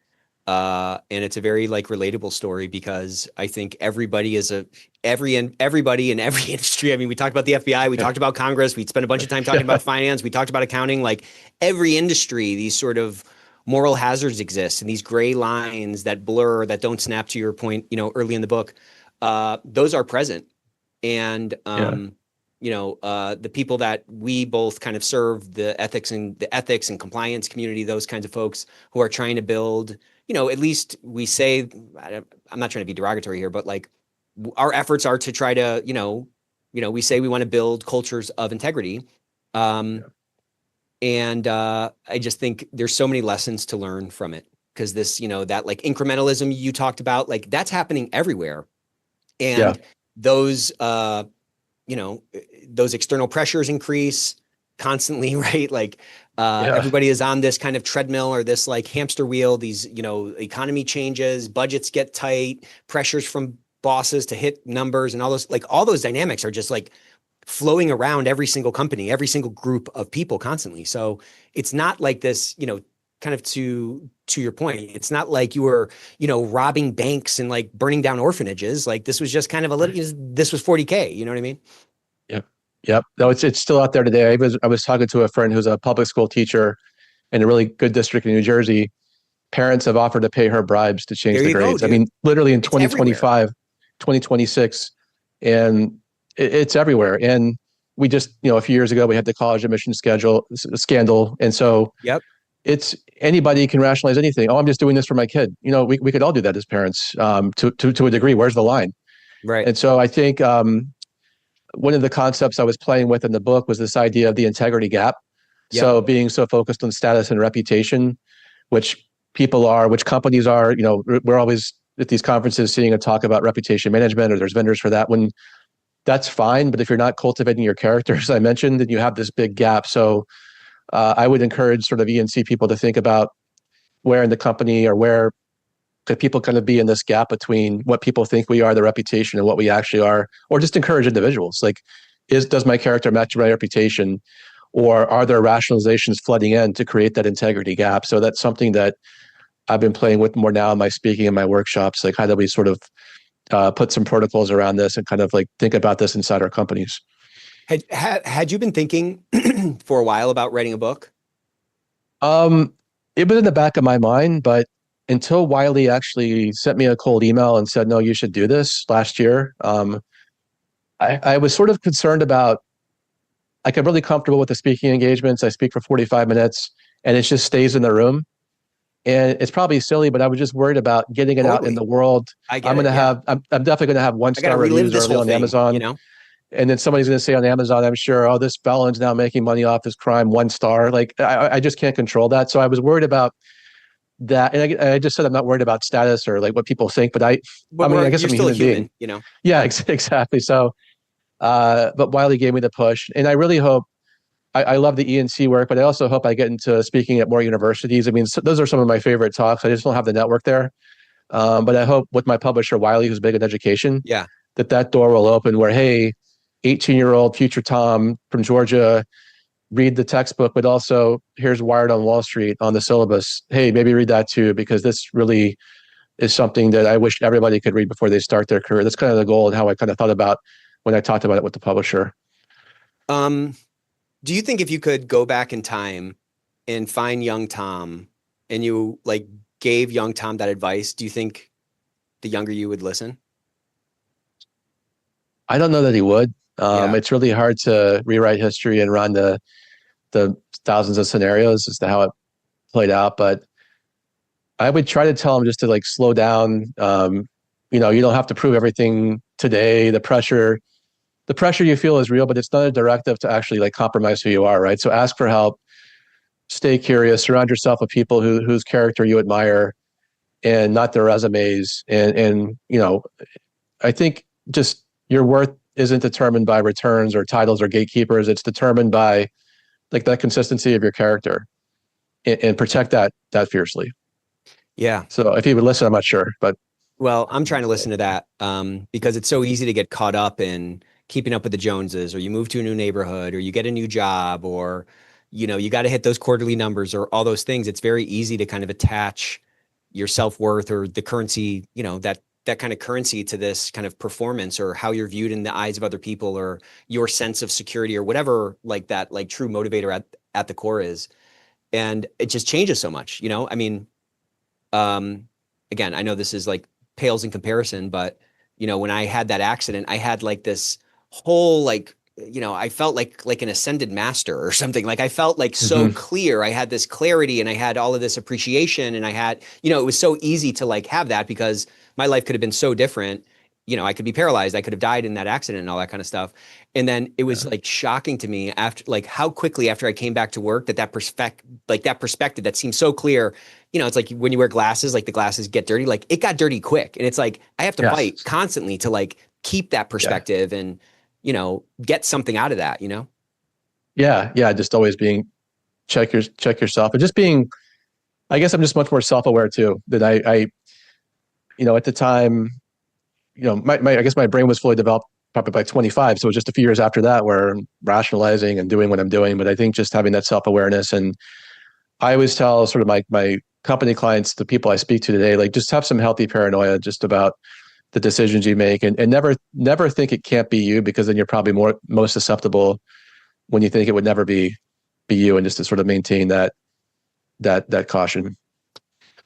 And it's a very like relatable story because I think everybody everybody in every industry. I mean, we talked about the FBI, we talked about Congress, we spent a bunch of time talking about finance, we talked about accounting, like every industry, these sort of moral hazards exist and these gray lines that blur, that don't snap, to your point, early in the book. Those are present. And the people that we both kind of serve, the ethics and compliance community, those kinds of folks who are trying to build, at least we say, I'm not trying to be derogatory here, but like our efforts are to try to, we say we want to build cultures of integrity. And I just think there's so many lessons to learn from it because this, that like incrementalism you talked about, like that's happening everywhere. And those external pressures increase constantly, right? Like everybody is on this kind of treadmill or this like hamster wheel. These, economy changes, budgets get tight, pressures from bosses to hit numbers and all those dynamics are just like flowing around every single company, every single group of people constantly. So it's not like this, kind of to your point, it's not like you were, robbing banks and like burning down orphanages. Like this was just kind of this was 40K, you know what I mean? Yep. No, it's still out there today. I was talking to a friend who's a public school teacher in a really good district in New Jersey. Parents have offered to pay her bribes to change the grades. I mean, literally in 2025, 2026, and it's everywhere. And we just, a few years ago, we had the college admission scandal. And so it's anybody can rationalize anything. Oh, I'm just doing this for my kid. We could all do that as parents to a degree. Where's the line? Right. And so I think one of the concepts I was playing with in the book was this idea of the integrity gap. Yep. So being so focused on status and reputation, which companies are, we're always at these conferences seeing a talk about reputation management, or there's vendors for that. When that's fine, but if you're not cultivating your character, as I mentioned, then you have this big gap. So I would encourage sort of E&C people to think about where in the company or where could people kind of be in this gap between what people think we are, the reputation, and what we actually are, or just encourage individuals. Like, does my character match my reputation, or are there rationalizations flooding in to create that integrity gap? So that's something that I've been playing with more now in my speaking and my workshops. Like, how do we sort of put some protocols around this and kind of like think about this inside our companies? Had you been thinking for a while about writing a book? Um, it was in the back of my mind, but until Wiley actually sent me a cold email and said, "No, you should do this" last year, I was sort of concerned about. Like, I'm really comfortable with the speaking engagements. I speak for 45 minutes, and it just stays in the room. And it's probably silly, but I was just worried about getting it out in Totally. the world. I get it. Yeah. I'm definitely going to have one I got to star relive reviews this early whole on thing, you Amazon. know? And then somebody's going to say on Amazon, I'm sure, "Oh, this felon's now making money off his crime, 1 star." Like, I just can't control that. So I was worried about that. And I just said, I'm not worried about status or like what people think, but But I guess you're I'm a still a human being. human, you know? Yeah, exactly. So, but Wiley gave me the push, and I really hope. I love the ENC work, but I also hope I get into speaking at more universities. I mean, those are some of my favorite talks. I just don't have the network there. But I hope with my publisher, Wiley, who's big in education, Yeah. that door will open where, hey, 18-year-old future Tom from Georgia, read the textbook, but also here's Wired on Wall Street on the syllabus. Hey, maybe read that too, because this really is something that I wish everybody could read before they start their career. That's kind of the goal and how I kind of thought about when I talked about it with the publisher. Um, do you think if you could go back in time and find young Tom and you like gave young Tom that advice, do you think the younger you would listen? I don't know that he would. Yeah. It's really hard to rewrite history and run the thousands of scenarios as to how it played out. But I would try to tell him just to like slow down. You don't have to prove everything today. The pressure you feel is real, but it's not a directive to actually like compromise who you are, right? So ask for help, stay curious, surround yourself with people whose character you admire, and not their resumes. And I think just your worth isn't determined by returns or titles or gatekeepers. It's determined by like that consistency of your character, and protect that fiercely. Yeah. So if he would listen, I'm not sure, but Well, I'm trying to listen to that because it's so easy to get caught up in keeping up with the Joneses, or you move to a new neighborhood, or you get a new job, or you got to hit those quarterly numbers, or all those things. It's very easy to kind of attach your self-worth or the currency, that kind of currency to this kind of performance or how you're viewed in the eyes of other people or your sense of security or whatever like that like true motivator at the core is. And it just changes so much, I mean, again, I know this is like pales in comparison, but when I had that accident, I had like this whole like, I felt like an ascended master or something. Like I felt like so mm-hmm. clear. I had this clarity and I had all of this appreciation and I had, it was so easy to like have that because my life could have been so different. I could be paralyzed. I could have died in that accident and all that kind of stuff. And then it was like shocking to me after like how quickly after I came back to work that perspective that seemed so clear. It's like when you wear glasses, like the glasses get dirty, like it got dirty quick. And it's like I have to Yes. fight constantly to like keep that Yeah. perspective and, get something out of that. Yeah. Just always being check yourself, and just being. I guess I'm just much more self-aware too. That at the time, I guess my brain was fully developed probably by 25. So it was just a few years after that where I'm rationalizing and doing what I'm doing. But I think just having that self-awareness, and I always tell sort of my company clients, the people I speak to today, like just have some healthy paranoia just about the decisions you make, and never think it can't be you, because then you're probably most susceptible when you think it would never be you, and just to sort of maintain that caution.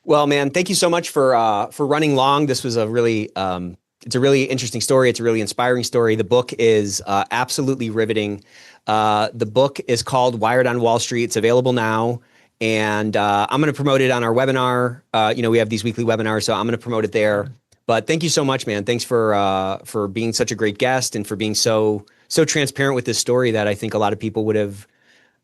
Well, man, thank you so much for running long. This was it's a really interesting story. It's a really inspiring story. The book is absolutely riveting. The book is called Wired on Wall Street. It's available now, and I'm going to promote it on our webinar. We have these weekly webinars, so I'm going to promote it there. But thank you so much, man. Thanks for being such a great guest and for being so transparent with this story that I think a lot of people would have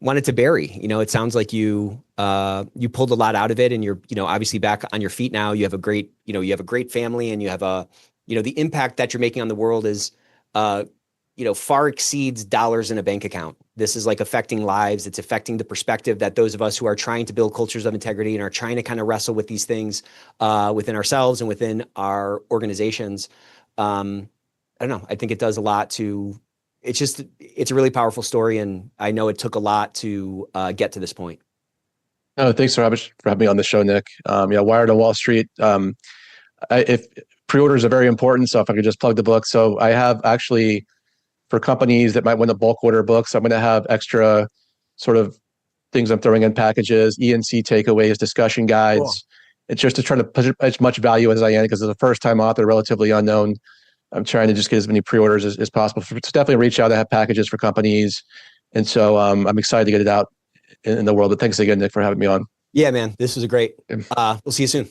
wanted to bury. It sounds like you pulled a lot out of it, and you're obviously back on your feet now. You have a great family, and you have the impact that you're making on the world is far exceeds dollars in a bank account. This is like affecting lives. It's affecting the perspective that those of us who are trying to build cultures of integrity and are trying to kind of wrestle with these things within ourselves and within our organizations. I don't know. I think it does a lot to. It's a really powerful story, and I know it took a lot to get to this point. Oh, thanks for having me on the show, Nick. Wired on Wall Street. If pre-orders are very important, so if I could just plug the book. So I have actually, for companies that might want to bulk order books, I'm going to have extra sort of things I'm throwing in packages, ENC takeaways, discussion guides. Cool. It's just to try to put as much value as I can, because as a first-time author, relatively unknown, I'm trying to just get as many pre-orders as possible. So definitely reach out. I have packages for companies. And so I'm excited to get it out in the world. But thanks again, Nick, for having me on. Yeah, man, this was great. We'll see you soon.